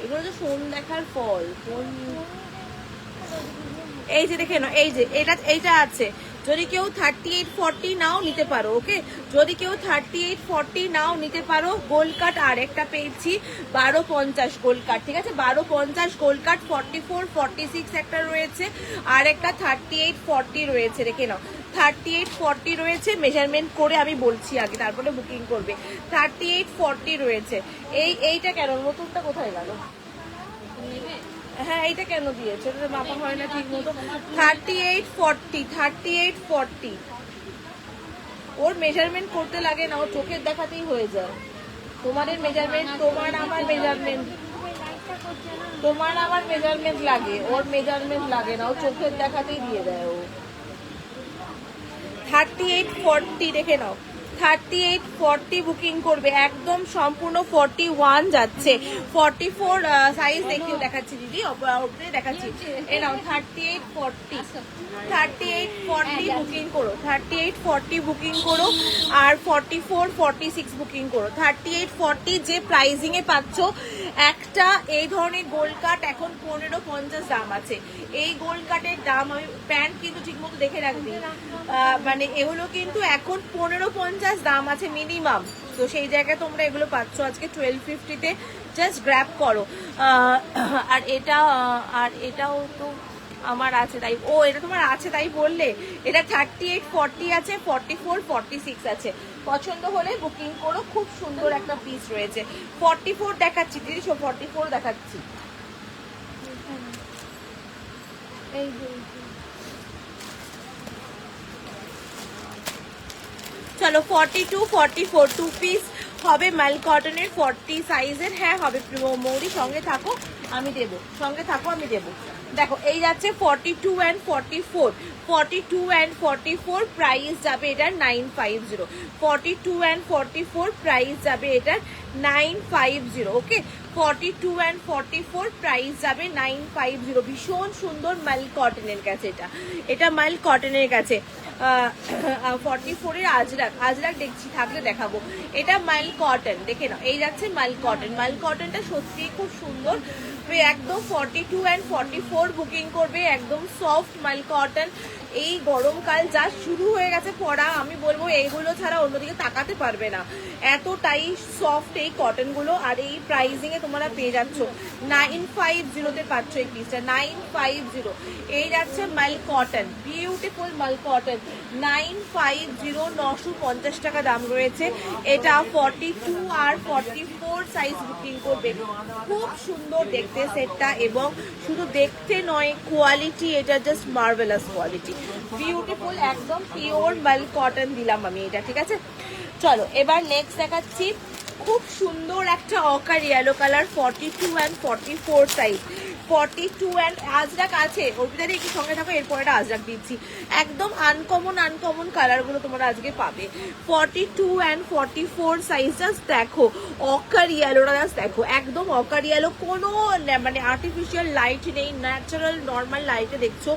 এগুলো তো ফোন দেখার ফল। ফোন এই যে দেখে না, এই যে এইটা আছে। যদি কেউ 3840 নাও নিতে পারো, ওকে? যদি কেউ 3840 নাও নিতে পারো। গোল্ড কার্ড আর একটা পেয়েছি 1250 গোল্ড কার্ড, ঠিক আছে? 1250 গোল্ড কার্ড, 44 46 একটা রয়েছে, আর একটা 3840 রয়েছে, দেখে নাও। 3840 রয়েছে, মেজারমেন্ট করে আমি বলছি আগে, তারপরে বুকিং করবে। 3840 রয়েছে। এইটা কেন নতুনটা কোথায় গেল? হ্যাঁ এইটা কেন দিয়েছে? এটা মাপা হয় না ঠিক মতো। 3840 ওর মেজারমেন্ট করতে লাগে না, ওর চোখের দেখাতেই হয়ে যায়। তোমাদের মেজারমেন্ট, তোমার আমার মেজারমেন্ট, তোমার আমার মেজারমেন্ট লাগে, ওর মেজারমেন্ট লাগে না, ও চোখের দেখাতেই দিয়ে দেয় ও। 3840 দেখে নাও, 3840 বুকিং করবে, একদম সম্পূর্ণ 41 যাচ্ছে। 44 সাইজ দেখাচ্ছি দিদি, ওপরে দেখাচ্ছি। এ নাও 3840 বুকিং করো, 3840 বুকিং করো, আর 44 46 বুকিং করো। 3840 যে প্রাইজিং এ পাচ্ছ, একটা এই ধরনের গোল্ড কার্ড এখন 1550 দাম আছে। এই গোল্ড কার্ডের দাম, আমি প্যান্ট কিন্তু ঠিক মতো দেখে রাখবি, মানে এগুলো কিন্তু এখন 1550 দাম আছে মিনিমাম। তো সেই জায়গায় তোমরা এগুলো পাচ্ছ আজকে 1250-তে, জাস্ট গ্র্যাব করো। আর এটাও তো আমার আছে তাই, ও এটা তোমার আছে তাই বললে। এটা 3840 আছে, 44 46 আছে, পছন্দ হলে বুকিং করো। খুব সুন্দর একটা পিস রয়েছে। 44 দেখাচ্ছি দিদি, 44 দেখাচ্ছি। চলো 42 44 টু পিস হবে, মাইল কটনের 40 সাইজের। হ্যাঁ হবে মৌরি, সঙ্গে থাকো আমি দেবো, সঙ্গে থাকো আমি দেবো। দেখো এই যাচ্ছে 42 and 44, 42 and 44 প্রাইস যাবে এটার 950, 42 and 44 প্রাইস যাবে এটার 950, ওকে? 42 and 44 প্রাইস যাবে 950। ভীষণ সুন্দর মাইল কটনের কাছে, এটা মাইল কটনের কাছে। 44-এর আজরাক দেখছি, থাকলে দেখাবো। এটা মাইল কটন, দেখে নাও, এই যাচ্ছে মাইল কটন। মাইল কটনটা সত্যি খুব সুন্দর, একদম 42 and 44 বুকিং করবে, একদম সফট মাইল কটন। এই গরমকাল যা শুরু হয়ে গেছে পড়া, আমি বলবো এইগুলো ছাড়া অন্যদিকে তাকাতে পারবে না, এতটাই সফট এই কটনগুলো। আর এই প্রাইজিং এ তোমরা পেয়ে যাচ্ছ 950-তে পাচ্ছ এই পিসটা, 950। এই যাচ্ছে mile cotton, beautiful mile cotton, 950, 950 টাকা দাম রয়েছে। এটা 42 আর 44 সাইজ বুকিং করবে। খুব সুন্দর দেখতে সেটটা, এবং শুধু দেখতে নয়, কোয়ালিটি এটা জাস্ট মার্ভেলাস কোয়ালিটি, বিউটিফুল, একদম পিওর মাইল কটন দিলাম আমি এটা, ঠিক আছে? চলো এবার নেক্সট দেখাচ্ছি, খুব সুন্দর একটা ochre yellow colour, 42 and 44 size. 42 and Ajrak আছে অর্পিতাদি, একটু সঙ্গে থাকো, এরপর একটা আজরাক দিচ্ছি। একদম আনকমন কালারগুলো তোমরা আজকে পাবে। 42 অ্যান্ড 44 সাইজ, জাস্ট দেখো অকার ইয়েলোটা, জাস্ট দেখো একদম অকার ইয়েলো, কোনো মানে আর্টিফিশিয়াল লাইট নেই, ন্যাচারাল নর্মাল লাইটে দেখছো,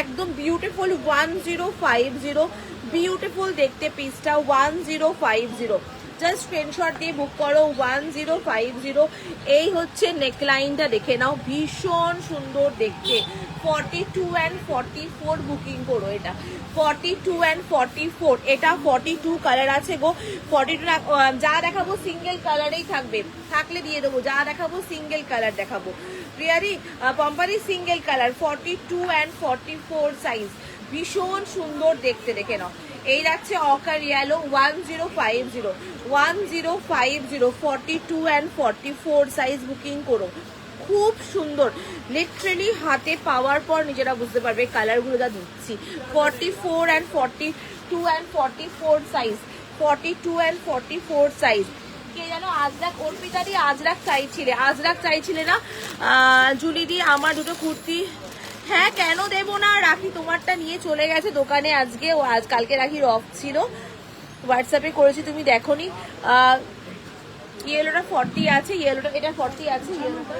একদম বিউটিফুল। 1050, বিউটিফুল দেখতে পিসটা। 1050, জাস্ট স্ক্রিনশট দিয়ে বুক করো। 1050। এই হচ্ছে নেকলাইনটা, দেখে নাও, ভীষণ সুন্দর দেখতে। 42 অ্যান্ড 44 বুকিং করো এটা। 42 অ্যান্ড 44, এটা 42 কালার আছে গো। 42 যা দেখাবো সিঙ্গেল কালারেই থাকবে, থাকলে দিয়ে দেবো। যা দেখাবো সিঙ্গেল কালার দেখাবো। প্রিয়ারি পম্পারি সিঙ্গেল কালার। 42 অ্যান্ড 44 সাইজ, ভীষণ সুন্দর দেখতে, দেখে নাও। এই যাচ্ছে অকার ইয়েলো। 1050, 1050, 42 অ্যান্ড 44 সাইজ বুকিং করো। খুব সুন্দর, লিটারেলি হাতে পাওয়ার পর নিজেরা বুঝতে পারবে কালারগুলো যা দিচ্ছি। 44 and 42 and 44 size, 42 and 44 size. কে যেন আজরাক, অর্পিতাদি আজরাক চাইছিলে না? জুলিদি আমার দুটো কুর্তি। হ্যাঁ, কেন দেবো না, রাখি তোমারটা নিয়ে চলে গেছে দোকানে আজকে, ও কালকে রাখির অফ ছিল, হোয়াটসঅ্যাপে করেছি তুমি দেখোনি। ইয়েলোটা 40 আছে, ইয়েলোটা এটা 40 আছে, ইয়েলোটা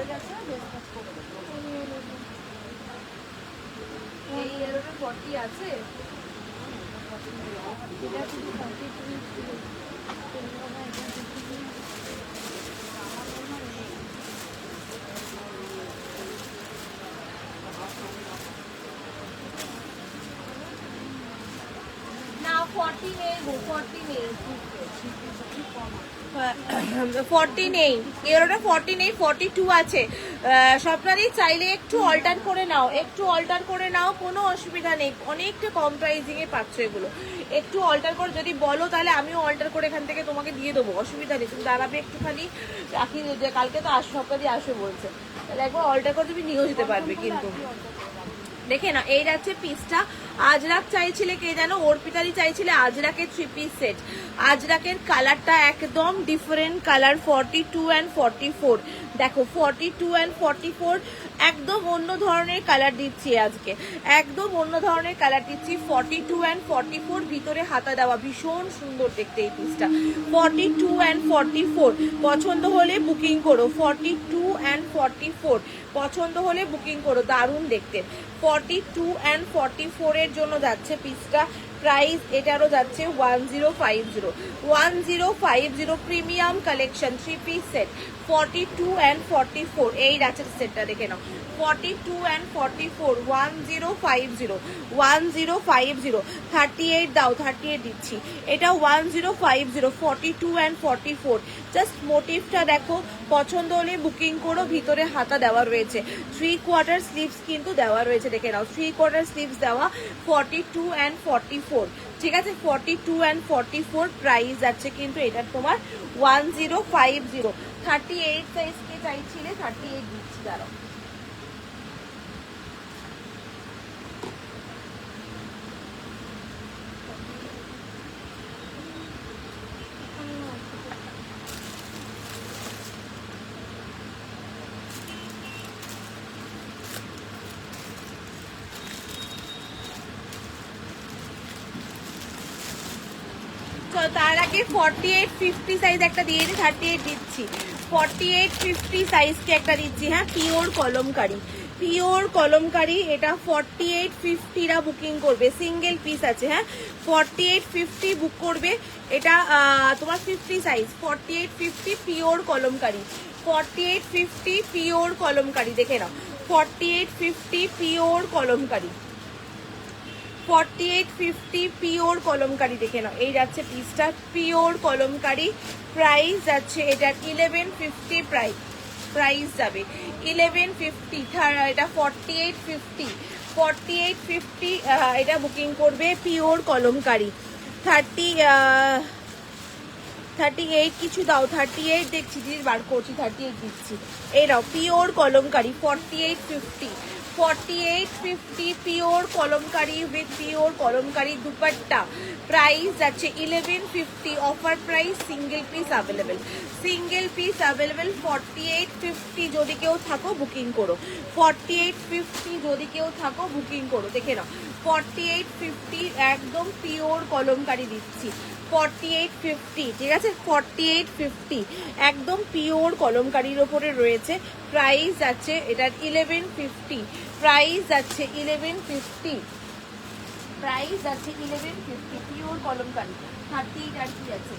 এই ইয়েলোটা 40 আছে, এটা শুধু 42 ছিল। না 40 নেই গো, 40 নেই, 40 নেই, এরোটা 40 নেই, 42 আছে। স্বপ্নাদি চাইলে একটু অল্টার করে নাও, কোনো অসুবিধা নেই, অনেকটা কম প্রাইসিং এ পাচ্ছ এগুলো। একটু অল্টার করে যদি বলো তাহলে আমিও অল্টার করে এখান থেকে তোমাকে দিয়ে দেবো, অসুবিধা নেই। তুমি দাঁড়াবে একটুখানি, রাখি যে কালকে তো সপ্তাহে আসবে বলছে, তাহলে একবার অল্টার করে তুমি নিয়েও যেতে পারবে। কিন্তু দেখে না, এই যাচ্ছে পিসটা। আজরাক চাইছিলে কে যেন, অর্পিতারি চাইছিলে আজরাকের 3 পিস সেট। আজরাকের কালারটা একদম ডিফারেন্ট কালার। 42 অ্যান্ড 44 দেখো, 42 অ্যান্ড 44 একদম অন্য ধরনের কালার দিচ্ছি আজকে, একদম অন্য ধরনের কালার দিচ্ছি। 42 অ্যান্ড 44 ভিতরে হাতা দেওয়া, ভীষণ সুন্দর দেখতে এই পিসটা। 42 অ্যান্ড 44 পছন্দ হলে বুকিং করো। 42 অ্যান্ড 44 পছন্দ হলে বুকিং করো, দারুণ দেখতে। 42 অ্যান্ড 44 এর জন্য যাচ্ছে পিসটা। প্রাইস এটারও যাচ্ছে 1050, 1050 premium collection 3 piece set. 42 and 44 এই রাতের সেটটা দেখে নাও। 42 অ্যান্ড 44 1050, 1050 38 দাও, 38 দিচ্ছি। এটা 1050, 42 অ্যান্ড 44। জাস্ট মোটিভটা দেখো, পছন্দ হলে বুকিং করো। ভিতরে হাতা দেওয়া রয়েছে, 3/4 স্লিভস কিন্তু দেওয়া রয়েছে, দেখে নাও 3/4 স্লিভস দেওয়া। 42 অ্যান্ড 44, ঠিক আছে। 42 অ্যান্ড 44 প্রাইস যাচ্ছে কিন্তু এটা তোমার 1050। 38 সাইজ কে চাইছিলে, 38 দিচ্ছি, দাঁড়াও। তার আগে 48-50 সাইজ একটা দিয়ে দিই, 38 দিচ্ছি। 48-50 সাইজকে একটা দিচ্ছি, হ্যাঁ, পিওর কলমকারি। এটা 48-50 বুকিং করবে, সিঙ্গেল পিস আছে, হ্যাঁ। 48-50 বুক করবে, এটা তোমার 50 size. 48-50 pure Kalamkari, 48-50 pure kalamkari, দেখে নাও। 48-50 পিওর কলমকারি, 48-50 পিওর কলমকারি, দেখে নাও। এই যাচ্ছে পিসটা, পিওর কলমকারি। প্রাইস যাচ্ছে এটার 1150, প্রাইস যাবে 1150। এটা 48-50, 48-50 এটা বুকিং করবে, পিওর কলমকারি। 38 কিছু দাও, 38 দেখছি, দিদি বার করছি, 38 দিচ্ছি। এই নাও pure Kalamkari, 48-50, 4850 pure Kalamkari with pure Kalamkari dupatta, price যাচ্ছে 1150, offer price, single piece available, single piece available 4850। যদি কেউ থাকো বুকিং করো, 4850 যদি কেউ থাকো বুকিং করো, দেখে নাও 4850 একদম পিওর কলমকারি দিচ্ছি, 4850, ঠিক আছে, 4850 একদম পিওর কলমকারির ওপরে রয়েছে, প্রাইস আছে এটার 1150, প্রাইস আছে 1150, প্রাইস আছে 1150, পিওর কলমকারি। 38 আর কি আছে,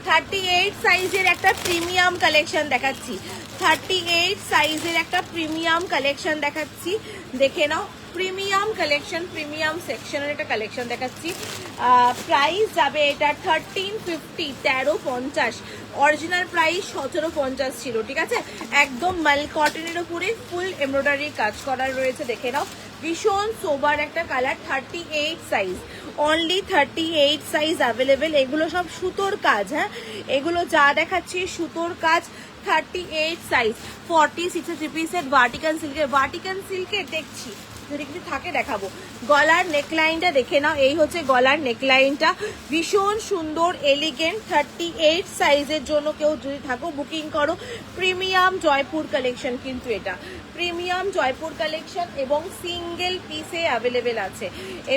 38 সাইজের একটা প্রিমিয়াম কালেকশন দেখাচ্ছি, 38 সাইজের একটা প্রিমিয়াম কালেকশন দেখাচ্ছি, দেখে নাও, প্রিমিয়াম কালেকশন, প্রিমিয়াম সেকশনের একটা কালেকশন দেখাচ্ছি। প্রাইস যাবে এটা 1350, 1350, অরিজিনাল প্রাইস 1750 ছিল, ঠিক আছে, একদম মাল কটনের উপরে ফুল এমব্রয়ডারি কাজ করা রয়েছে, দেখে নাও, ভীষণ সোবার একটা colour, 38 size, only 38 size available. এগুলো সব সুতোর কাজ, হ্যাঁ, এগুলো যা দেখাচ্ছি সুতোর কাজ, 38 সাইজ, 46 থ্রি পিসের ভার্টিকান সিল্কের দেখছি, যদি কিছু থাকে দেখাবো। গলার নেকলাইনটা দেখে নাও, এই হচ্ছে গলার নেকলাইনটা, ভীষণ সুন্দর এলিগেন্ট, 38 সাইজের জন্য কেউ যদি থাকো বুকিং করো। প্রিমিয়াম জয়পুর কালেকশন কিন্তু এটা, প্রিমিয়াম জয়পুর কালেকশন, এবং সিঙ্গেল পিসে অ্যাভেলেবেল আছে,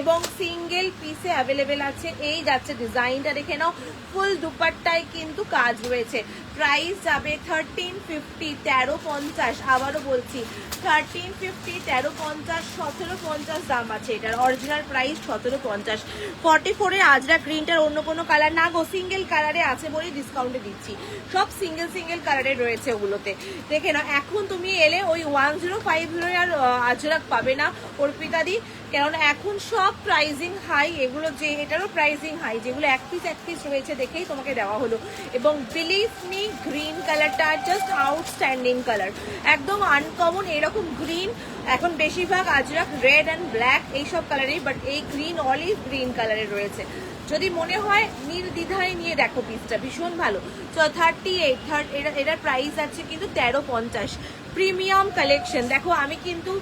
এবং সিঙ্গেল পিসে অ্যাভেলেবেল আছে। এই যাচ্ছে ডিজাইনটা দেখে নাও, ফুল দুপাট্টায় কিন্তু কাজ রয়েছে, প্রাইস যাবে 1350, 1350, আবারও বলছি 1350, 1350, 1750 দাম আছে এটার, অরিজিনাল প্রাইস 1750। 44 এর আজরা গ্রিনটার অন্য কোনো কালার না গো, সিঙ্গেল কালারে আছে বলেই ডিসকাউন্টে দিচ্ছি, সব সিঙ্গেল কালারে রয়েছে ওগুলোতে, দেখে নাও। এখন তুমি এলে ওই 1050 আর আজরাক পাবে না অর্পিতা দি, কেননা এখন সব প্রাইজিং হাই, এগুলো যে এটারও প্রাইজিং হাই, যেগুলো এক পিস রয়েছে দেখেই তোমাকে দেওয়া হলো। এবং বিলিভ মি, গ্রিন কালারটা জাস্ট আউটস্ট্যান্ডিং কালার, একদম আনকমন, এরকম গ্রিন এখন বেশিরভাগ আজরাক রেড অ্যান্ড ব্ল্যাক এইসব কালারেই, বাট এই গ্রিন অলিভ গ্রিন কালারে রয়েছে, যদি মনে হয় নির্দ্বিধায় নিয়ে দেখো, পিসটা ভীষণ ভালো। তো 38 এটার প্রাইস আছে কিন্তু 1350, প্রিমিয়াম কালেকশন। দেখো আমি কিন্তু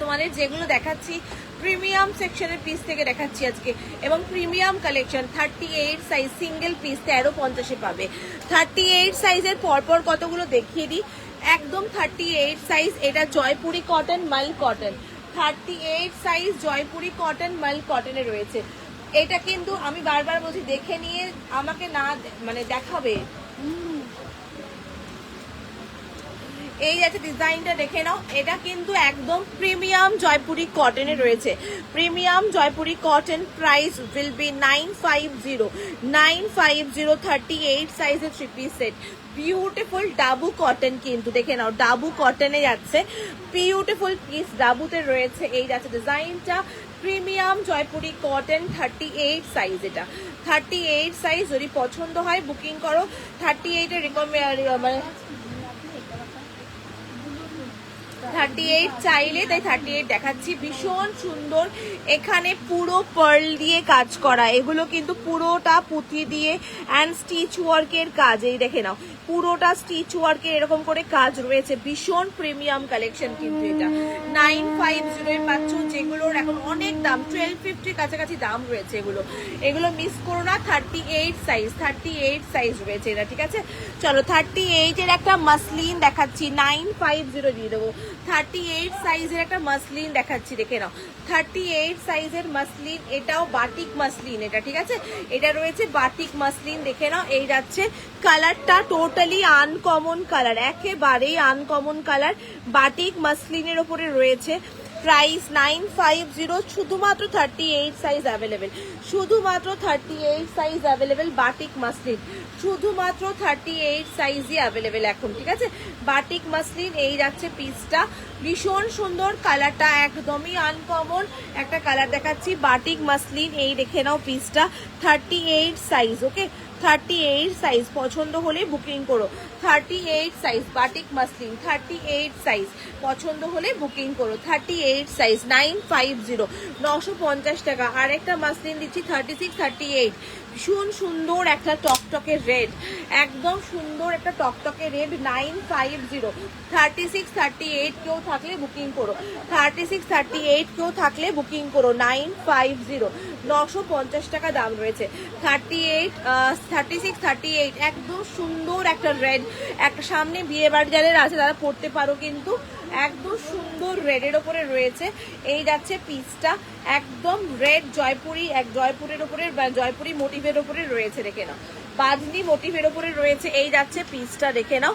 তোমাদের যেগুলো দেখাচ্ছি প্রিমিয়াম সেকশনের পিস থেকে দেখাচ্ছি আজকে, এবং premium collection, 38 size single piece 1350-এ পাবে। 38 সাইজের পরপর কতগুলো দেখিয়ে দিই, একদম 38 সাইজ, এটা জয়পুরি কটন মাল কটন, 38 সাইজ জয়পুরি কটন মাল কটনে রয়েছে। এটা কিন্তু আমি বারবার বলছি, দেখে নিয়ে আমাকে না মানে দেখাবে। এই আছে ডিজাইনটা দেখে নাও, এটা কিন্তু একদম প্রিমিয়াম জয়পুরি কটনে রয়েছে, premium Jaipuri cotton, price will be 950, 38 সাইজের three piece set, beautiful dabu cotton কিন্তু, দেখে নাও ডাবু কটনে যাচ্ছে, বিউটিফুল পিস ডাবুতে রয়েছে। এই যাচ্ছে ডিজাইনটা, প্রিমিয়াম জয়পুরি কটন, 38 সাইজ, এটা 38 সাইজ, যদি পছন্দ হয় বুকিং করো। 38 এর মানে 38 চাইলে, তাই 38 দেখাচ্ছি, ভীষণ সুন্দর, এখানে পুরো পার্ল দিয়ে কাজ করা, এগুলো কিন্তু পুরোটা পুঁতি দিয়ে অ্যান্ড স্টিচ ওয়ার্কের কাজ, এই দেখে নাও পুরোটা স্টিচ ওয়ার্কের এরকম করে কাজ রয়েছে, ভীষণ প্রিমিয়াম কালেকশন কিন্তু এটা। 950 এর পাচ্ছ, যেগুলোর এখন অনেক দাম, 1250 কাছাকাছি দাম রয়েছে, এগুলো মিস করো না। 38 সাইজ রয়েছে এটা, ঠিক আছে। চলো 38 এর একটা মাসলিন দেখাচ্ছি, 950 দিয়ে দেবো। 38 সাইজের একটা মাসলিন দেখাচ্ছি, দেখে নাও 38 সাইজের মাসলিন, এটাও বাটিক মাসলিন, এটা ঠিক আছে, এটা রয়েছে বাটিক মাসলিন, দেখে নাও। এই যাচ্ছে কালারটা টোটালি আনকমন কালার, একেবারেই আনকমন কালার, বাটিক মাসলিনের ওপরে রয়েছে, প্রাইস 950, শুধুমাত্র 38 সাইজ অ্যাভেলেবেল, শুধুমাত্র 38 সাইজ অ্যাভেলেবেল, বাটিক মাসলিন শুধুমাত্র 38 সাইজই অ্যাভেলেবেল এখন, ঠিক আছে, বাটিক মাসলিন। এই যাচ্ছে পিসটা, ভীষণ সুন্দর কালারটা, একদমই আনকমন একটা কালার দেখাচ্ছি, বাটিক মাসলিন, এই দেখে নাও পিসটা, 38 সাইজ, ওকে 38 সাইজ, পছন্দ হলে বুকিং করো। 38 সাইজ বাটিক মাসলিন, 38 সাইজ পছন্দ হলে বুকিং করো। 38 সাইজ 950, 950 টাকা। আরেকটা মাসলিন দিচ্ছি 36 38, ভীষণ সুন্দর একটা টকটকে রেড, একদম সুন্দর একটা টকটকে রেড, 950। 36 38 কেউ থাকলে বুকিং করো, 36 38 কেউ থাকলে বুকিং করো। 950, 950 টাকা দাম রয়েছে। 36 38 একদম সুন্দর একটা রেড, একটা সামনে বিয়ে বাড়ি যাদের আছে তারা পড়তে পারো, কিন্তু একদম সুন্দর রেডের ওপরে রয়েছে। এই যাচ্ছে পিসটা, একদম রেড জয়পুরি, এক জয়পুরের ওপরে, জয়পুরি মোটিভের ওপরে রয়েছে, দেখে নাও, বাজনি মোটিভের ওপরে রয়েছে। এই যাচ্ছে পিসটা, দেখে নাও,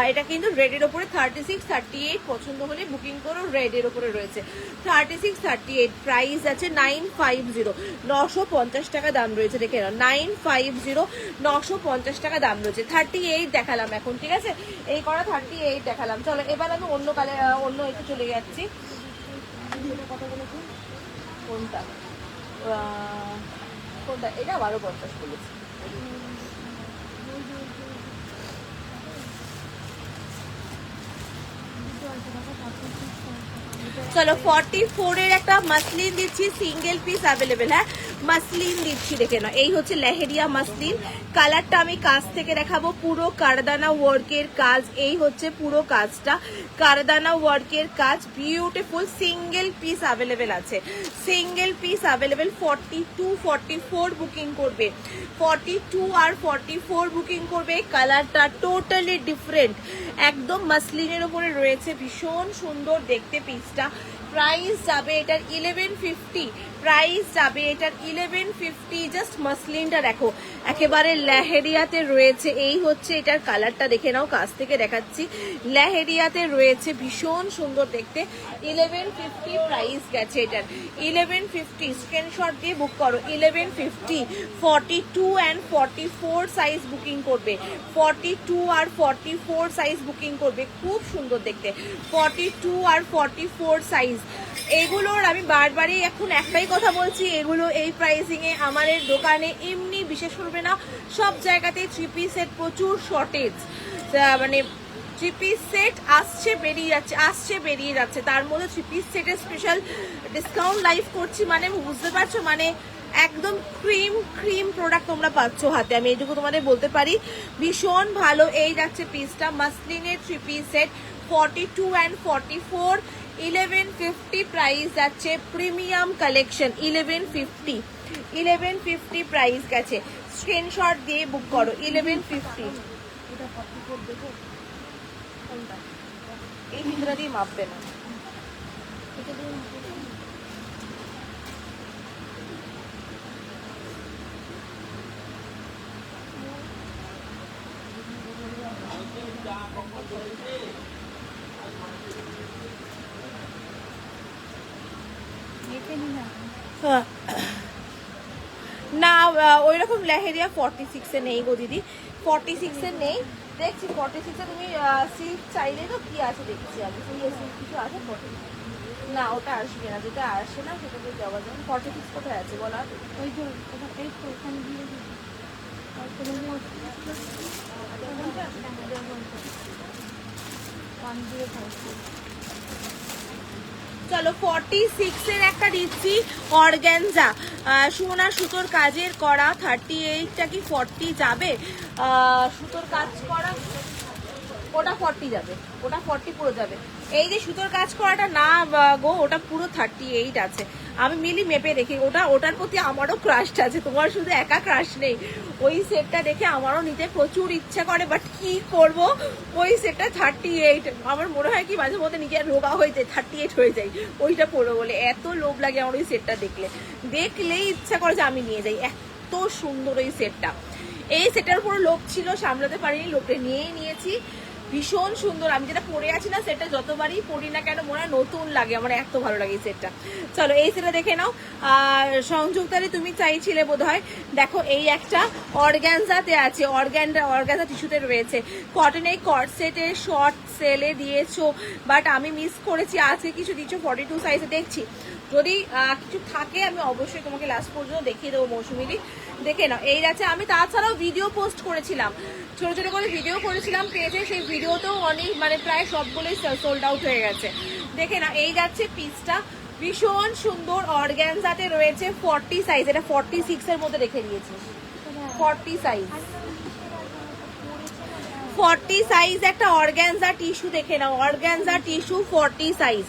এটা কিন্তু রেডের ওপরে। 36 38 পছন্দ হলে বুকিং করো, রেডের ওপরে রয়েছে। 36 38 প্রাইস আছে 950, 950 টাকা দাম রয়েছে, দেখে নাও, 950, 950 টাকা দাম রয়েছে। 38 দেখালাম এখন, ঠিক আছে, এই করা 38 দেখালাম। চলো এবার আমি অন্য অন্য একটু চলে যাচ্ছি। কথা বলেছি কোনটা, কোনটা এটা 1250 বলেছি। চলো 44 এর একটা মাসলিন দিচ্ছি, সিঙ্গেল পিস অ্যাভেলেবেল। হ্যাঁ মাসলিন দিচ্ছি, দেখে নাও, এই হচ্ছে লেহেরিয়া মাসলিন। কালারটা আমি কাজ থেকে দেখাবো, পুরো কারদানা ওয়ার্কের কাজ, এই হচ্ছে পুরো কাজটা কারদানা ওয়ার্কের কাজ, বিউটিফুল। সিঙ্গেল পিস অ্যাভেলেবেল আছে, সিঙ্গেল পিস অ্যাভেলেবেল। 42 44 বুকিং করবে, 42 আর 44 বুকিং করবে। কালারটা টোটালি ডিফারেন্ট, একদম মাসলিনের উপরে রয়েছে, ভীষণ সুন্দর দেখতে পিসটা। প্রাইস যাবে এটার 1150, প্রাইস যাবে এটার 1150। জাস্ট মাসলিনটা দেখো, একেবারে লেহেরিয়াতে রয়েছে। এই হচ্ছে এটার কালারটা, দেখে নাও, কাছ থেকে দেখাচ্ছি, লেহেরিয়াতে রয়েছে, ভীষণ সুন্দর দেখতে। 1150 প্রাইস গেছে এটার, 1150। স্ক্রিনশট দিয়ে বুক করো, 1150। 42 অ্যান্ড 44 সাইজ বুকিং করবে, 42 আর 44 সাইজ বুকিং করবে, খুব সুন্দর দেখতে। 42 আর 44 সাইজ, এগুলোর আমি বারবারই এখন একটাই কথা বলছি, এগুলো এই প্রাইসিং এ আমাদের দোকানে এমনি বিশেষ করবে না, সব জায়গাতেই 3 পিসের প্রচুর শর্টেজ, মানে 3 পিস সেট আসছে বেরিয়ে যাচ্ছে, আসছে বেরিয়ে যাচ্ছে, তার মধ্যে 3 পিস সেটের স্পেশাল ডিসকাউন্ট লাইভ করছি, মানে বুঝতে পারছো, মানে একদম ক্রিম প্রোডাক্ট তোমরা পাচ্ছ হাতে, আমি এইটুকু তোমাদের বলতে পারি, ভীষণ ভালো। এই যাচ্ছে পিসটা, মাসলিনের 3 পিস সেট, 42 অ্যান্ড 44, 1150 প্রাইস যাচ্ছে। প্রিমিয়াম কালেকশন, 1150 প্রাইস গেছে। স্ক্রিনশট দিয়ে বুক করো, 1150। এই ভিতরে দিয়ে মাপবে না, না ওই রকম লেহেরিয়া 46 এ নেই গো দিদি, 46 এ নেই, দেখছি 46 এ তুমি সিল্ক চাইলে তো কি আছে দেখছি আমি, সিল্ক কিছু আছে 46, না ওটা আসবে না, যেটা আসে না সেটাতে যাওয়া যাবে। 46 কোথায় আছে বলা, ওই যে ওখানে দিয়ে চলো 46 এর একটা দিচ্ছি, অর্গ্যানজা সোনা সুতোর কাজের করা। 38টা কি 40 যাবে, সুতোর কাজ করা, ওটা 40 যাবে, ওটা 40 পুরো যাবে। এই যে সুতোর কাজ করাটা না গো, ওটা পুরো 38 আছে। আমি মিলি মেপে দেখি, ওটার প্রতি আমারও ক্রাশ আছে, তোমার শুধু একা ক্রাশ নেই। ওই সেটটা দেখে আমারও নিতে প্রচুর ইচ্ছা করে, বাট কি করব, ওই সেটটা 38। আমার মনে হয় কি মাঝে মধ্যে নিজের রোগা হয়ে যায়, 38 হয়ে যায় ওইটা পরো বলে, এত লোভ লাগে আমার ওই সেটটা দেখলেই ইচ্ছা করে যে আমি নিয়ে যাই, এত সুন্দর ওই সেটটা। এই সেটার উপর লোভ ছিল, সামলাতে পারিনি, লোভে নিয়েই নিয়েছি, ভীষণ সুন্দর। আমি যেটা পরে আছি না, সেটটা যতবারই পরি না কেন মনে হয় নতুন লাগে, আমার এত ভালো লাগে এই সেটটা। চলো এই সেটটা দেখে নাও, সংযুক্তারে তুমি চাইছিলে বোধহয়, দেখো এই একটা অর্গ্যানজাতে আছে, অর্গ্যানজা টিস্যুতে রয়েছে, কটন, এই কট সেটে শর্ট সেলে দিয়েছো, বাট আমি মিস করেছি, আছে কিছু দিচ্ছ 42 সাইজে দেখছি, যদি কিছু থাকে আমি অবশ্যই তোমাকে লাস্ট পর্যন্ত দেখিয়ে দেবো মৌসুমিদি, দেখে নাও। এই আছে, আমি তাছাড়াও ভিডিও পোস্ট করেছিলাম, ছোট ছোট করে ভিডিও করেছিলাম পেজে, সেই ভিডিওতেও অনেক মানে প্রায় সবগুলোই সোল্ড আউট হয়ে গেছে, দেখে না। এই যাচ্ছে পিসটা, ভীষণ সুন্দর অর্গ্যানজাতে রয়েছে, 40 সাইজ, এটা 46 এর মধ্যে রেখে দিয়েছি, 40 সাইজ, 40 সাইজ একটা অর্গ্যানজা টিস্যু দেখে নাও, organza tissue 40 size,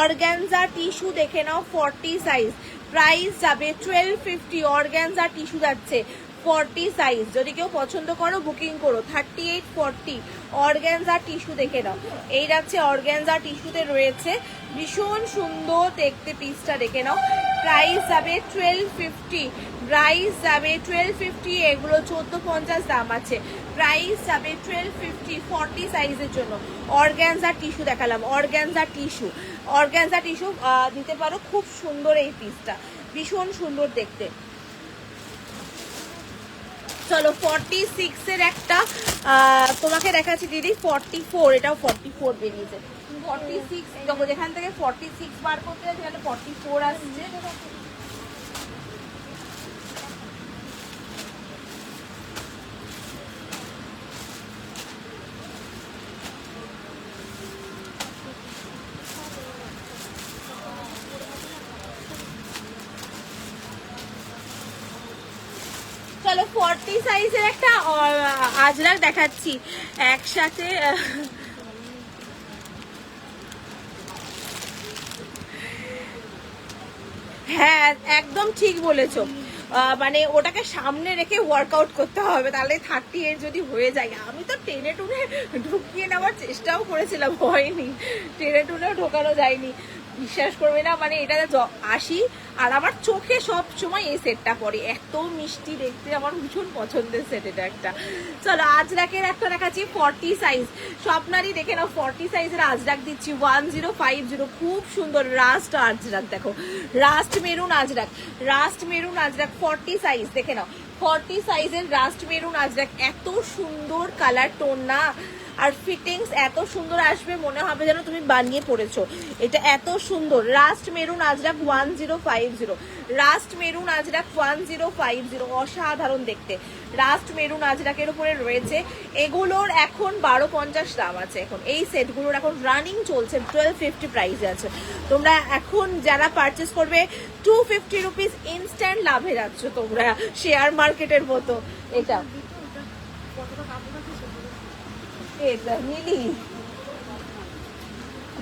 organza tissue দেখে নাও 40 সাইজ, প্রাইস যাবে 1250, অর্গ্যানজা টিস্যু যাচ্ছে 40 সাইজ, যদি কেউ পছন্দ করো বুকিং করো, 3840 অর্গ্যানজা টিস্যু দেখে নাও। এই যাচ্ছে অর্গ্যানজা টিস্যুতে রয়েছে, ভীষণ সুন্দর দেখতে পিসটা দেখে নাও, প্রাইস যাবে 1250, প্রাইস যাবে 1250, এগুলো 1450 দাম আছে, প্রাইস যাবে 1250, 40 সাইজের জন্য। অর্গ্যানজা টিস্যু দেখালাম, অর্গ্যানজা টিস্যু, অর্গ্যানজা টিস্যু দিতে পারো, খুব সুন্দর এই পিসটা, ভীষণ সুন্দর দেখতে। চলো 46 এর একটা তোমাকে দেখাচ্ছি দিদি, 44, এটাও 44 বেরিয়েছে, 46 যখন যেখান থেকে 46 বার করতে যাচ্ছে সেখানে 44 আসছে। চলো 40 সাইজের একটা আজরাক দেখাচ্ছি একসাথে, হ্যাঁ একদম ঠিক বলেছো, মানে ওটাকে সামনে রেখে ওয়ার্কআউট করতে হবে, তাহলে 38 যদি হয়ে যায়। আমি তো টেনে টুনে ঢুকিয়ে নেওয়ার চেষ্টাও করেছিলাম, হয়নি, টেনে টুনেও ঢোকানো যায়নি, বিশ্বাস করবে না, মানে এটা আসি আর আমার চোখে সব সময় এই সেটটা পড়ে, এত মিষ্টি দেখতে, আমার ভীষণ পছন্দের সেট এটা একটা। চলো আজরাকের একটা দেখাচ্ছি 40 সাইজ, স্বপ্নারই দেখে নাও 40 সাইজের আজরাক দিচ্ছি 1050, খুব সুন্দর রাস্ট আজরাক, দেখো rust maroon Ajrak, rust maroon Ajrak 40 size দেখে নাও, 40 সাইজের রাস্ট মেরুন আজরাক, এত সুন্দর কালার টোন না, আর ফিটিংস এত সুন্দর আসবে মনে হবে যেন তুমি বানিয়ে পড়েছো, এটা এত সুন্দর। Rust maroon Ajrak 1050, rust maroon Ajrak 1050, অসাধারণ দেখতে, রাস্ট মেরুন আজরাকের উপরে রয়েছে, এগুলোর এখন 1250 দাম আছে, এখন এই সেটগুলোর এখন রানিং চলছে, 1250 প্রাইসে আছে, তোমরা এখন যারা পারচেস করবে 250 রুপিস ইনস্ট্যান্ট লাভে যাচ্ছ তোমরা, শেয়ার মার্কেটের মতো। এটা নীলি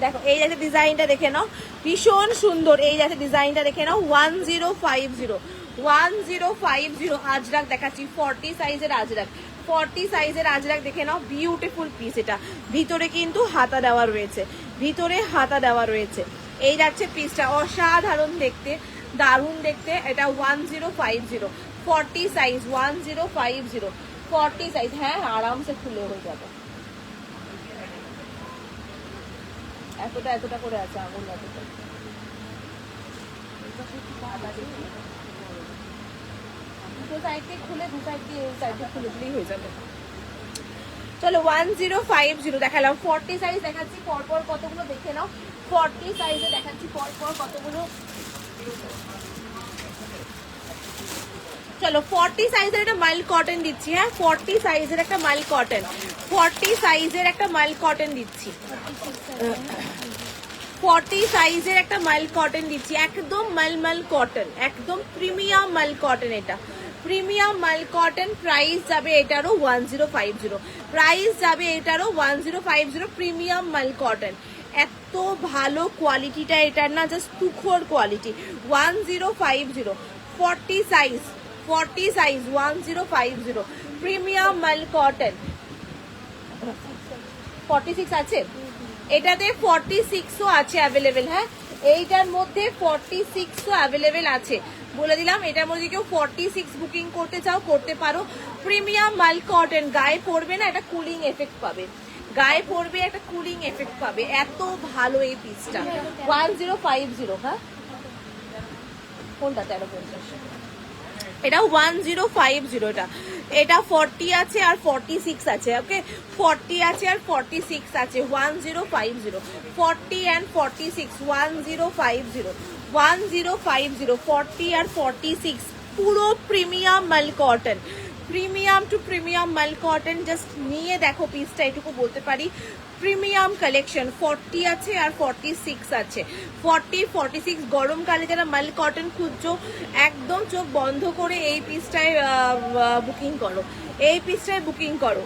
দেখো, এই যাতে ডিজাইনটা দেখে নাও, ভীষণ সুন্দর, এই যাতে ডিজাইনটা দেখে নাও, 1050 আজরাক দেখাচ্ছি, 40 সাইজের আজরাক, 40 সাইজের আজরাক দেখে নাও, বিউটিফুল পিস, এটা ভিতরে কিন্তু হাতা দেওয়া রয়েছে, ভিতরে হাতা দেওয়া রয়েছে, এই যাচ্ছে পিসটা, অসাধারণ দেখতে, দারুণ দেখতে, এটা 1050, 40 সাইজ 1050, 40 সাইজ, হ্যাঁ আরামসে খুলে হয়ে যাবে, এতটা করে আছে আঙুল, এতটা দুটো সাইড থেকে খুলে, দু সাইড দিয়ে এই সাইড দিয়ে খুলে দিলেই হয়ে যাবে। চলো 1050 দেখালাম, 40 সাইজ দেখাচ্ছি পরপর কতগুলো দেখে নাও, 40 সাইজে দেখাচ্ছি পরপর কতগুলো। চলো 40 সাইজের একটা মাইল্ড কটন দিচ্ছি, হ্যাঁ 40 সাইজের একটা মাইল্ড কটন, 40 সাইজের একটা মাইল্ড কটন দিচ্ছি, 40 সাইজের একটা মাইল্ড কটন দিচ্ছি, একদম মাল কটন, একদম প্রিমিয়াম মাল কটন, এটা প্রিমিয়াম মাল কটন, প্রাইস যাবে এটারও 1050, প্রাইস যাবে এটারও 1050, প্রিমিয়াম মাল কটন, এত ভালো কোয়ালিটিটা এটার না, জাস্ট তুখোর কোয়ালিটি, 1050, 40 সাইজ, 40 সাইজ 1050, প্রিমিয়াম মাল কটন, 46 আছে এটাতে, 46ও আছে অ্যাভেলেবেল, হ্যাঁ এইটার মধ্যে 46ও অ্যাভেলেবেল আছে, বলে দিলাম, এটার মধ্যে কেউ 46 বুকিং করতে চাও করতে পারো, প্রিমিয়াম মাল কটন, গায়ে পড়বে না, এটা কুলিং এফেক্ট পাবে, গায়ে পড়বে একটা কুলিং এফেক্ট পাবে, এত ভালো এই পিসটা, 1050, হ্যাঁ কোনটা 1350, এটা 1050, এটা 40 আছে আর 46 আছে, ওকে 40 আছে আর 46 আছে, 1050, 40 and 46, 1050, 1050, 40 আর 46, পুরো প্রিমিয়াম মাল কটন, প্রিমিয়াম টু প্রিমিয়াম মাল কটন। জাস্ট নিয়ে দেখো পিসটা, এটুকু বলতে পারি প্রিমিয়াম কালেকশন। 40 আছে আর 46 আছে, 40 46 গরমকালে যারা মাল কটন খুঁজছো একদম চোখ বন্ধ করে এই পিসটায় বুকিং করো, এই পিসটায় বুকিং করো।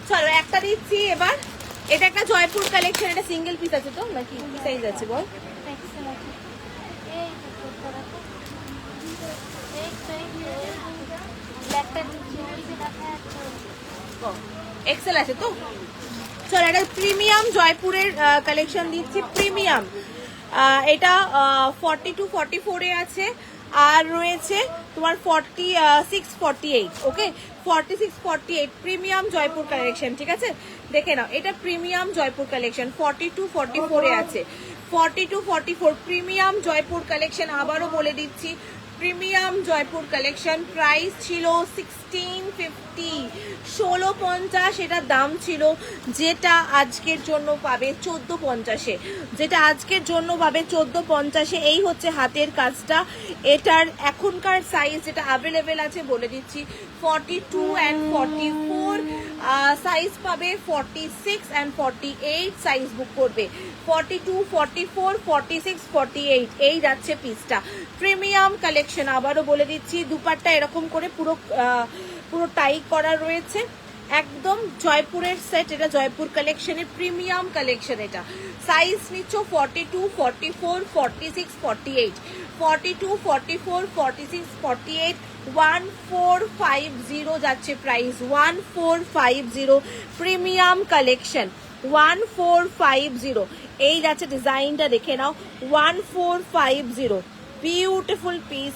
চলো একটা দিচ্ছি এবার, এটা একটা জয়পুর কালেকশন, এটা সিঙ্গেল পিস আছে তো নাকি কি সাইজ আছে বল? এক্সেল আছে এই তো তোরা এই ব্ল্যাকটা দিচ্ছি ওই যে দেখা যাচ্ছে এক্সেল আছে তো। চলো এটা প্রিমিয়াম জয়পুরের কালেকশন দিচ্ছি, প্রিমিয়াম। এটা 42 44 এ আছে, আর রয়েছে তোমার 46 48, ওকে 46 48 প্রিমিয়াম জয়পুর কালেকশন, ঠিক আছে দেখে নাও। এটা প্রিমিয়াম জয়পুর কালেকশন 42 44 এ আছে, 42 44 প্রিমিয়াম জয়পুর কালেকশন। আবারও বলে দিচ্ছি প্রিমিয়াম জয়পুর কালেকশন, প্রাইস ছিল 1650, 1650 এটার দাম ছিল, যেটা আজকের জন্য পাবে 1450-এ, যেটা আজকের জন্য পাবে 1450-এ। এই হচ্ছে হাতের কাজটা, এটার এখনকার সাইজ যেটা অ্যাভেলেবেল আছে বলে দিচ্ছি 42 and 44, সাইজ পাবে 46 and 48, সাইজ বুক করবে 42 44 46 48, এই যাচ্ছে পিসটা প্রিমিয়াম কালেকশন। আবারও বলে দিচ্ছি দুপাট্টা এরকম করে পুরো পুরো টাই করা রয়েছে, একদম জয়পুরের সেট, এটা জয়পুর কালেকশনের প্রিমিয়াম কালেকশন। এটা সাইজ নিচ্ছ 42 44 46 48, 42 44 46 48, 1450 যাচ্ছে প্রাইস, 1450 প্রিমিয়াম কালেকশন 1450। এই যাচ্ছে ডিজাইনটা দেখে নাও 1450, বিউটিফুল পিস,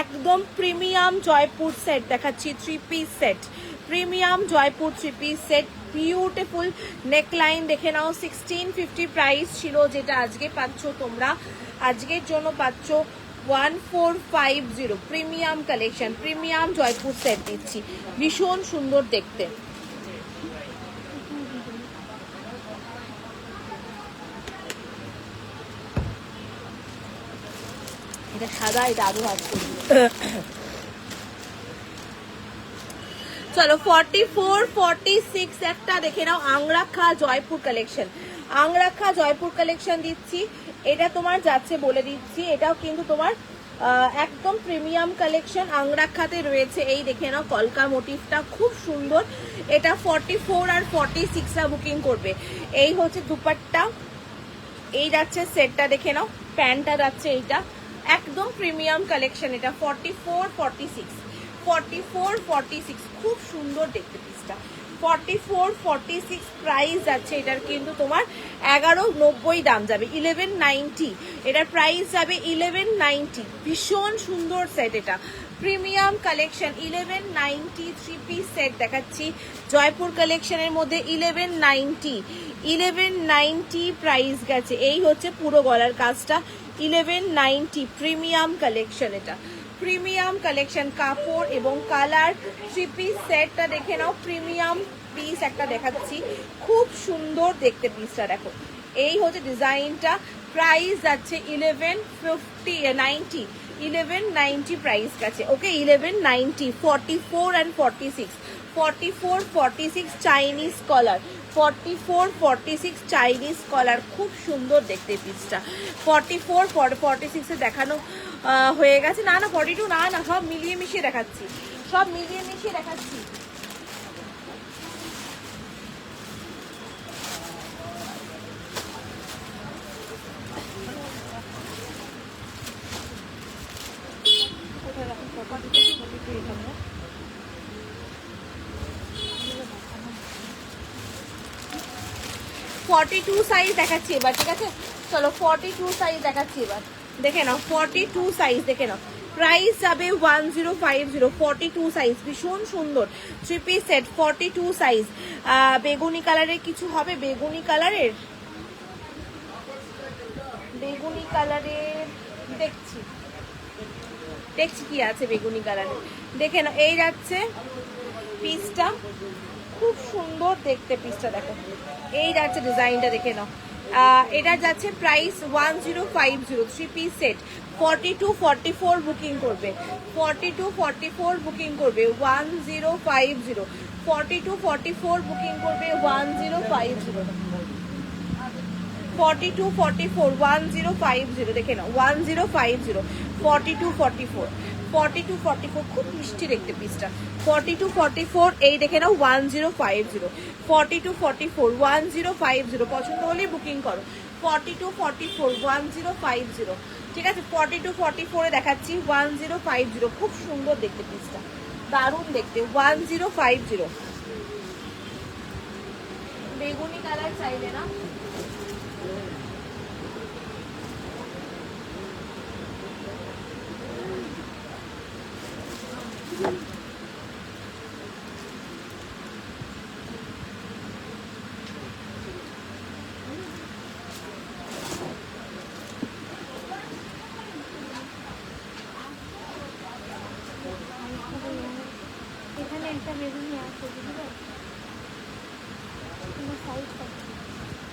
একদম প্রিমিয়াম জয়পুর সেট দেখাচ্ছি, 3 piece set, premium Jaipur 3 piece set, beautiful neckline দেখে নাও। 1650 প্রাইস ছিল, যেটা আজকে পাচ্ছ তোমরা, আজকের জন্য পাচ্ছ 1450 premium collection, premium Jaipur set দিচ্ছি, ভীষণ সুন্দর দেখতে। এটা সাদা, এটা আরো হাত করবি। চলো 44 46 একটা দেখে নাও, আংরাখা জয়পুর কালেকশন, আংরাখা জয়পুর কালেকশন দিচ্ছি। এটা তোমার যাচ্ছে বলে দিচ্ছি, এটাও কিন্তু তোমার একদম প্রিমিয়াম কালেকশন, আংরাখাতে রয়েছে। এই দেখে নাও কলকা মোটিভটা খুব সুন্দর, এটা 44 আর 46 বুকিং করবে। এই হচ্ছে দুপাট্টা, এই যাচ্ছে সেটটা দেখে নাও, প্যান্টটা যাচ্ছে এইটা, একদম প্রিমিয়াম কালেকশন। এটা 44 46 44 46 খুব সুন্দর দেখতে পিসটা, 44 46 প্রাইস যাচ্ছে এটার, কিন্তু তোমার 1190 দাম যাবে, 1190 এটার প্রাইস যাবে 1190। ভীষণ সুন্দর সেট, এটা প্রিমিয়াম কালেকশন 1190, 3 পিস সেট দেখাচ্ছি জয়পুর কালেকশনের মধ্যে 1190 প্রাইস গেছে। এই হচ্ছে পুরো গলার কাজটা 1190 প্রিমিয়াম কালেকশন, এটা প্রিমিয়াম কালেকশন, কাপড় এবং কালার 3 পিস সেটটা দেখে নাও, প্রিমিয়াম পিস একটা দেখাচ্ছি, খুব সুন্দর দেখতে পিসটা দেখো। এই হচ্ছে ডিজাইনটা, প্রাইস যাচ্ছে 1190 প্রাইস গেছে, ওকে 1190। 44 and 46, 44 46 চাইনিজ কলার, 44 46 চাইনিজ কলার, খুব সুন্দর দেখতে পিসটা। 44 46 এ দেখানো হয়ে গেছে, না না 42 না না, সব মিলিয়ে মিশিয়ে দেখাচ্ছি, সব মিলিয়ে মিশিয়ে দেখাচ্ছি। কোথায় রাখুন 42 সাইজ দেখাচ্ছি এবার, ঠিক আছে চলো 42 সাইজ দেখাচ্ছি এবার, দেখে নাও 42 সাইজ দেখে নাও, প্রাইস যাবে 1050, 42 সাইজ, ভীষণ সুন্দর 3 পিস সেট, 42 সাইজ। বেগুনি কালারের কিছু হবে, বেগুনি কালারের, বেগুনি কালারের দেখছি দেখছি কি আছে বেগুনি কালারের, দেখে নাও। এই যাচ্ছে পিসটা, খুব সুন্দর দেখতে পিসটা, দেখো এই যাচ্ছে ডিজাইনটা, দেখে নাও। এটা যাচ্ছে প্রাইস 1050, 3 পিস সেট, 42, 44 বুকিং করবে, 42, 44 বুকিং করবে 1050, 42, 44 বুকিং করবে 1050, 42, 44 1050, দেখে নাও 1050, 42, 44, 42, 44 খুব মিষ্টি দেখতে পিসটা, 42, 44 এই দেখে নাও 1050, 42, 44 1050, পছন্দ হলে বুকিং করো, 42, 44 1050, ঠিক আছে। 42, 44 এ দেখাচ্ছি 1050, খুব সুন্দর দেখতে পিসটা, দারুণ দেখতে, 1050। বেগুনি কালার চাইলে না, এখানে একটা বেগুনি আছে, বুঝলে? তোমার সাইজ কত?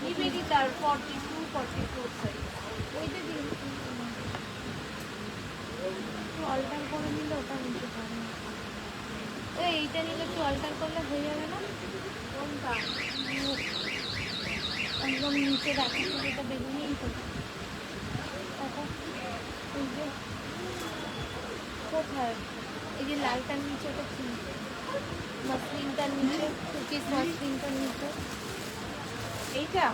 নিবেদি তার 42, 44 সাইজ। ওইটা দিন একটু অল্টার করে নিলে ওটা নিতে পারে। এইটা নিলে একটু অল্টার করলে হয়ে যাবে না? কোনটা? একদম নিচে রাখা, এটা বেগুনিই তো। এই যে কোথায়? এই যে লালটার নিচে ওটা কি, মসলিনটার নিচে, কুকিজ মসলিনটার নিচে এইটা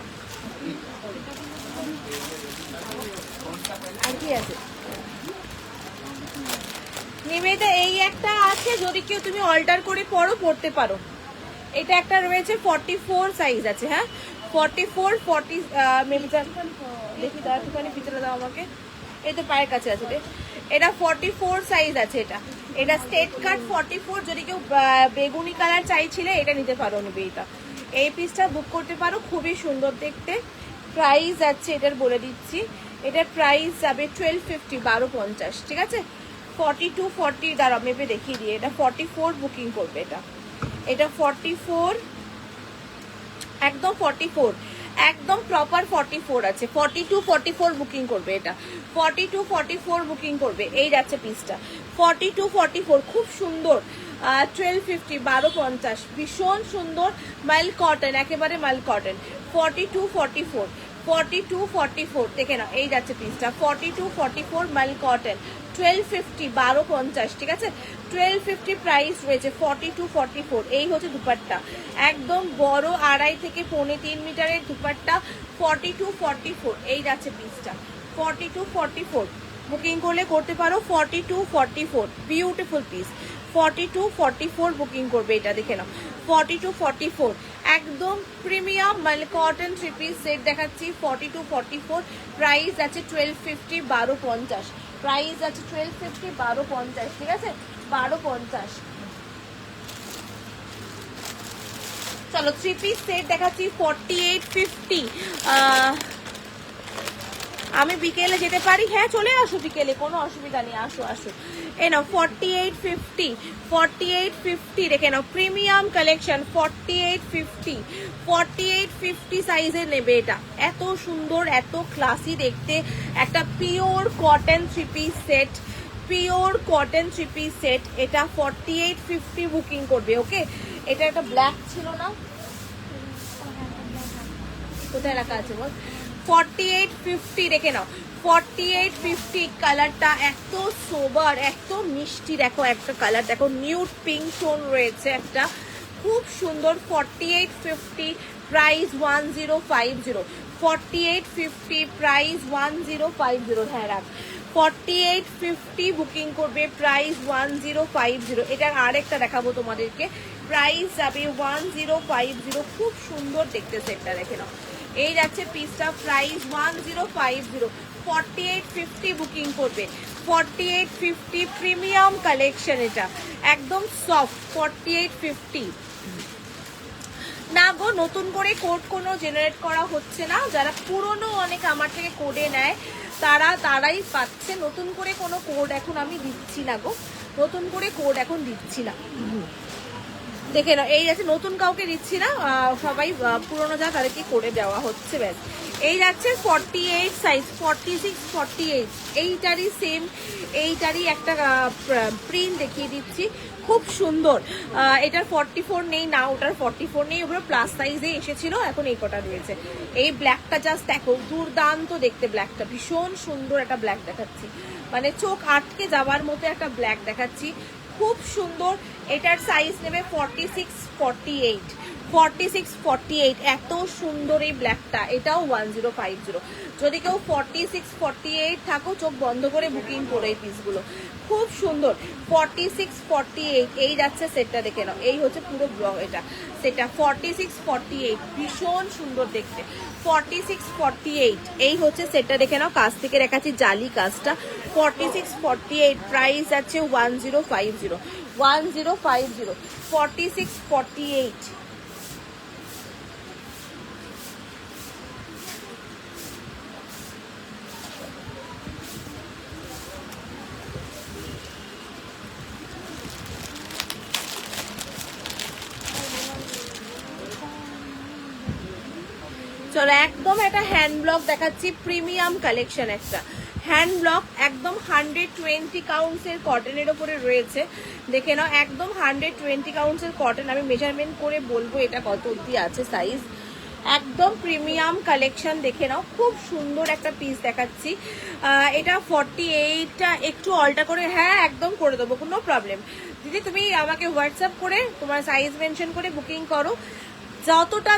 আর কি আছে? নিবেদা এই একটা আছে, যদি কেউ তুমি অল্টার করে পড়তে পারো। এটা একটা রয়েছে 44 সাইজ আছে, হ্যাঁ 44, 40 দেখি দাও একটুখানি পিছনে দাও আমাকে, এই তো পায়ের কাছে আছে রে। এটা 44 সাইজ আছে, এটা স্টেট কাট 44, যদি কেউ বেগুনি কালার চাইছিলে এটা নিতে পারো নিবেদিতা, এই পিসটা বুক করতে পারো, খুবই সুন্দর দেখতে। প্রাইস আছে এটার বলে দিচ্ছি, এটার প্রাইস যাবে 1250, 1250, ঠিক আছে। 42, 40 দাঁড়া মেপে দেখিয়ে দিয়ে, এটা 44 বুকিং করবে, এটা 44, একদম 44, একদম প্রপার 44 আছে, 42, 44 বুকিং করবে, এটা 42, 44 বুকিং করবে। এই যাচ্ছে পিসটা 42, 44, খুব সুন্দর, 1250, 1250, ভীষণ সুন্দর, মাইল কটন, একেবারে মাইল কটন, 42, 44, 42, 44, দেখে না এই যাচ্ছে পিসটা 42, 44 মাইল কটন, 1250, 1250, ঠিক আছে। 1250 প্রাইস রয়েছে, 42, 44, এই হচ্ছে দুপাট্টা, একদম বড় 2.5 থেকে 3.5 মিটারের দুপাট্টা, 42, 44, এই যাচ্ছে পিসটা 42, 44, বুকিং করলে করতে পারো 42, 44, বিউটিফুল পিস, 42, 44 বুকিং করবে, এটা দেখে নাও 42, 44, একদম প্রিমিয়াম মাল কটন 3 পিস সেট দেখাচ্ছি, 42, 44, প্রাইস আছে 1250, 1250, প্রাইস আছে 1250, 1250, ঠিক আছে 1250। চলো 3 পিস সেট দেখাচ্ছি 4850, আমি বিকেলে যেতে পারি, হ্যাঁ চলে আসো বিকেলে, কোনো অসুবিধা নেই, আসো আসো। এ নাও 4850, 4850 রেখে নাও, প্রিমিয়াম কালেকশন 4850, 4850 সাইজের নেবে এটা, এত সুন্দর এত ক্লাসি দেখতে, একটা pure cotton 3 piece set, pure cotton 3 piece set, এটা 4850 বুকিং করবে, ওকে। এটা একটা ব্ল্যাক ছিল না, কোথায় রাখা আছে বল, 4850 রেখে নাও, 4850 কালারটা এত সোবার এত মিষ্টি, দেখো একটা কালার দেখো, নিউড পিঙ্ক টোন রয়েছে একটা, খুব সুন্দর, 4850, প্রাইস 1050, 4850, প্রাইস 1050, হ্যাঁ রাখ, 4850 বুকিং করবে, প্রাইস 1050। এটার আরেকটা দেখাবো তোমাদেরকে, প্রাইস যাবে 1050, খুব সুন্দর দেখতে সেটটা, দেখে নাও এই যাচ্ছে পিসটা, প্রাইস 1050, 4850 বুকিং করবে, 4850 প্রিমিয়াম কালেকশন, এটা একদম সফট 4850। না গো, নতুন করে কোড কোনো জেনারেট করা হচ্ছে না, যারা পুরনো অনেক আমার থেকে কোডে নেয় তারাই পাচ্ছে। নতুন করে কোনো কোড এখন আমি দিচ্ছি না গো, নতুন করে কোড এখন দিচ্ছি না। দেখে নাও, এই যাচ্ছে, নতুন কাউকে দিচ্ছি না, সবাই পুরনো যা তাদেরকে করে দেওয়া হচ্ছে, ব্যাস। এই যাচ্ছে 48 সাইজ, 46 48, এইটারই সেম, এইটারই একটা প্রিন্ট দেখিয়ে দিচ্ছি, খুব সুন্দর। এটার 44 নেই না, ওটার 44 নেই, ওগুলো প্লাস সাইজে এসেছিল, এখন এই কটা রয়েছে। এই ব্ল্যাকটা জাস্ট দেখো, দুর্দান্ত দেখতে, ব্ল্যাকটা ভীষণ সুন্দর একটা ব্ল্যাক দেখাচ্ছি, মানে চোখ আটকে যাওয়ার মতো একটা ব্ল্যাক দেখাচ্ছি, খুব সুন্দর। এটার সাইজ নেবে 46 48, 46 48, এত সুন্দর এই ব্ল্যাকটা, এটাও 1050। যদি কেউ 46 48 থাকো, চোখ বন্ধ করে বুকিং করো এই পিসগুলো, খুব সুন্দর। 46 48, এই যাচ্ছে সেটটা, দেখে নাও, এই হচ্ছে পুরো ব্লগ, এটা সেটা 46 48, ভীষণ সুন্দর দেখতে। 46 48, এই হচ্ছে সেটটা, দেখে নাও, কাছ থেকে দেখাচ্ছি জালি কাজটা। 46 48, প্রাইস আছে 1050, 1050, 46 48। চলো, একদম একটা হ্যান্ড ব্লক দেখাচ্ছি, প্রিমিয়াম কালেকশন, একটা হ্যান্ড ব্লক, একদম 120 কাউন্টসের কটনের ওপরে রয়েছে, দেখে নাও, একদম 120 কাউন্টসের কটন। আমি মেজারমেন্ট করে বলবো এটা কত অবধি আছে সাইজ, একদম প্রিমিয়াম কালেকশন, দেখে নাও, খুব সুন্দর একটা পিস দেখাচ্ছি। এটা 48টা একটু অল্টা করে, হ্যাঁ একদম করে দেবো, কোনো প্রবলেম। দিদি তুমি আমাকে হোয়াটসঅ্যাপ করে তোমার সাইজ মেনশন করে বুকিং করো,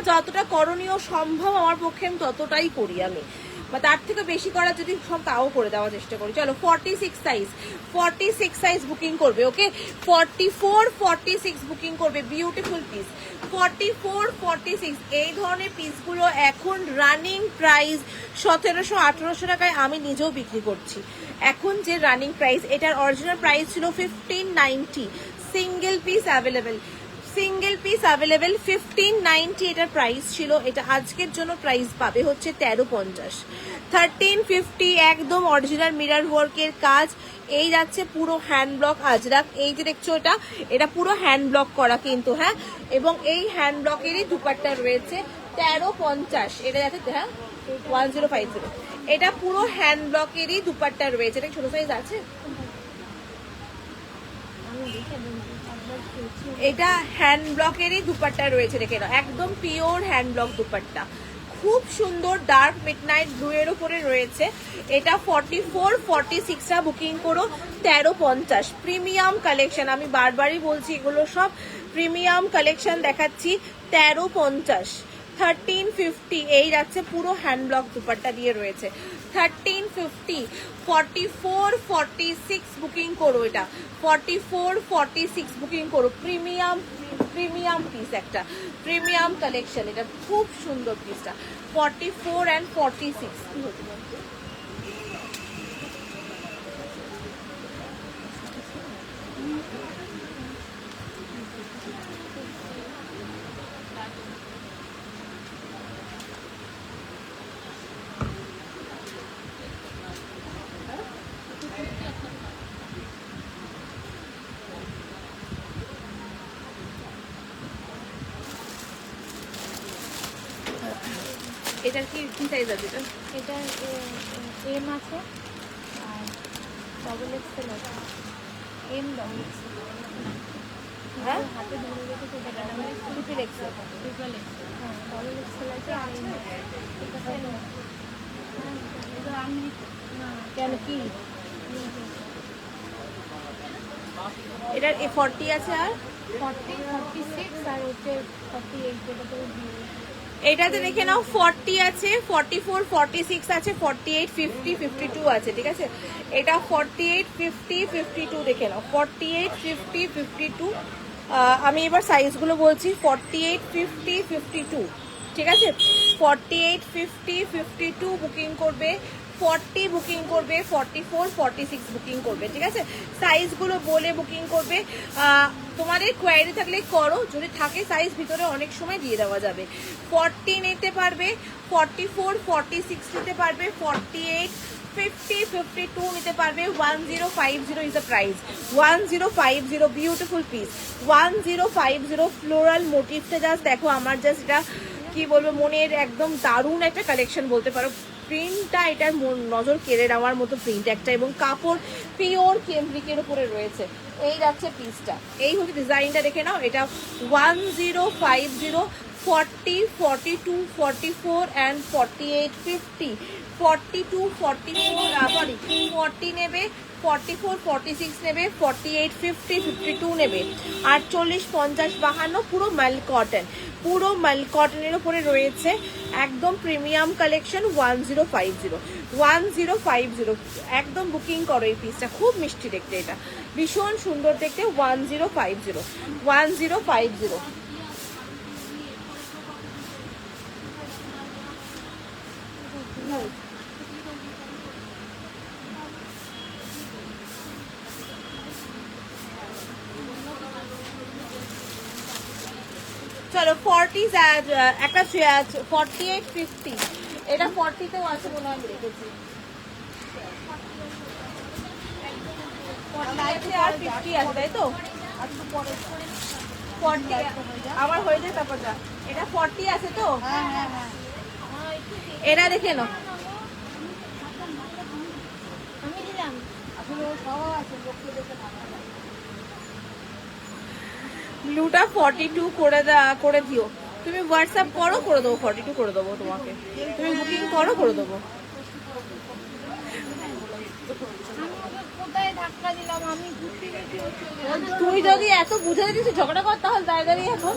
যতটা করণীয় সম্ভব আমার পক্ষে আমি ততটাই করি আমি, বা তার থেকে বেশি করা যদি সব তাও করে দেওয়ার চেষ্টা করি। চলো 46 সাইজ, 46 সাইজ বুকিং করবে, ওকে 44 46 বুকিং করবে, বিউটিফুল পিস 44 46। এই ধরনের পিসগুলো এখন রানিং প্রাইস 1700 1800 টাকায় আমি নিজেও বিক্রি করছি, এখন যে রানিং প্রাইস। এটার অরিজিনাল প্রাইস ছিল 1590, single piece available, single piece available 1590 এটার প্রাইস ছিল। এটা আজকের জন্য প্রাইস পাবে হচ্ছে 1350, 1350, একদম অরিজিনাল মিরর ওয়ার্কের কাজ। এই যাচ্ছে পুরো হ্যান্ড ব্লক আজরাক, এই যে দেখছো এটা পুরো হ্যান্ড ব্লক করা কিন্তু, হ্যাঁ, এবং এই হ্যান্ড ব্লকেরই দুপাট্টা রয়েছে 1350, এটা যাচ্ছে, হ্যাঁ 1050, এটা পুরো হ্যান্ড ব্লকেরই দুপাট্টা রয়েছে। এটা ছোট সাইজ আছে, এটা হ্যান্ড ব্লকেরই দুপাট্টা রয়েছে, দেখে নাও, একদম পিওর হ্যান্ড ব্লক দুপাট্টা, খুব সুন্দর ডার্ক মিডনাইট ব্লু এর উপরে রয়েছে। এটা 44 46টা বুকিং করো 1350, প্রিমিয়াম কালেকশন, আমি বারবারই বলছি এগুলো সব প্রিমিয়াম কালেকশন দেখাচ্ছি। 1350, 1350, এই যাচ্ছে পুরো হ্যান্ড ব্লক দুপাট্টা দিয়ে রয়েছে 1350। 44 46 বুকিং করো, এটা 44 46 বুকিং করো, প্রিমিয়াম পিস, একটা প্রিমিয়াম কালেকশন, এটা খুব সুন্দর পিসটা। 44 and 46 কি হচ্ছে বলতো? এটার কি সাইজ আছে? এটা এম আছে আর ডবল এক্সেল আছে, এম ডবল এক্সেল, হ্যাঁ হাতে ধরে রেখেছে, এটা ডবল এক্সেল, ট্রিপল এক্সেল, হ্যাঁ ডবল এক্সেল আছে, আর আমি কেন কি এটার 40 আছে, আর 40 46 আর হচ্ছে 48, এটা তো এটাতে দেখে নাও 40 আছে, 44 46 আছে, 48 50 52 আছে, ঠিক আছে। এটা 48 50 52 দেখে নাও, 48 50 52। আমি এবার সাইজগুলো বলছি, 48 50 52, ঠিক আছে। 48 50 52 বুকিং করবে, 40 বুকিং করবে, 44, 46 বুকিং করবে, ঠিক আছে? সাইজগুলো বলে বুকিং করবে। তোমাদের কোয়ারি থাকলে করো, যদি থাকে সাইজ ভিতরে অনেক সময় দিয়ে দেওয়া যাবে। 40 নিতে পারবে, 44, 46 নিতে পারবে, 48, 50, 52 নিতে পারবে। 1050 is the price, 1050, beautiful piece, 1050 floral মোটিভটা জাস্ট দেখো, আমার জাস্ট এটা কি বলবো, মনের একদম দারুণ একটা কালেকশন বলতে পারো। প্রিন্টটা এটার নজর কেড়ে নেওয়ার মতো প্রিন্ট একটা, এবং কাপড় পিওর কেমব্রিকের উপরে রয়েছে। এই যাচ্ছে পিসটা, এই হচ্ছে ডিজাইনটা, দেখে নাও। এটা 1050, 40, 42, 44 and 48, 50, 42, 44, সরি 40 নেবে, 44, 46 নেবে, 48, 50, 52 নেবে, 48, 50, 52, পুরো মাল কটন, পুরো মাল কটনের উপরে রয়েছে, একদম প্রিমিয়াম কালেকশন। 1050, 1050, একদম বুকিং করো এই পিসটা, খুব মিষ্টি দেখতে, এটা ভীষণ সুন্দর দেখতে। 1050, 1050। চলো 40 একটা 48, 50, এটা 40 তেও আছে মনে হয়, আমি রেখেছি। আর 50 আছে, তাই তো? 40 আবার হয়ে যায় তারপরটা। এটা 40 আছে তো? এটা দেখে নাও। আমি দিলাম ব্লুটা 42 করে দিও। তুমি হোয়াটসঅ্যাপ করো, করে দেবো, 42 করে দেবো তোমাকে। তুমি বুকিং করো, করে দেবো। কোথায় ধাক্কা দিলাম, আমি ঘুরতে গেছি। তুই যদি এত বুঝে দিচ্ছিস ঝগড়া কর, তাহলে দাঁড়িয়ে এখন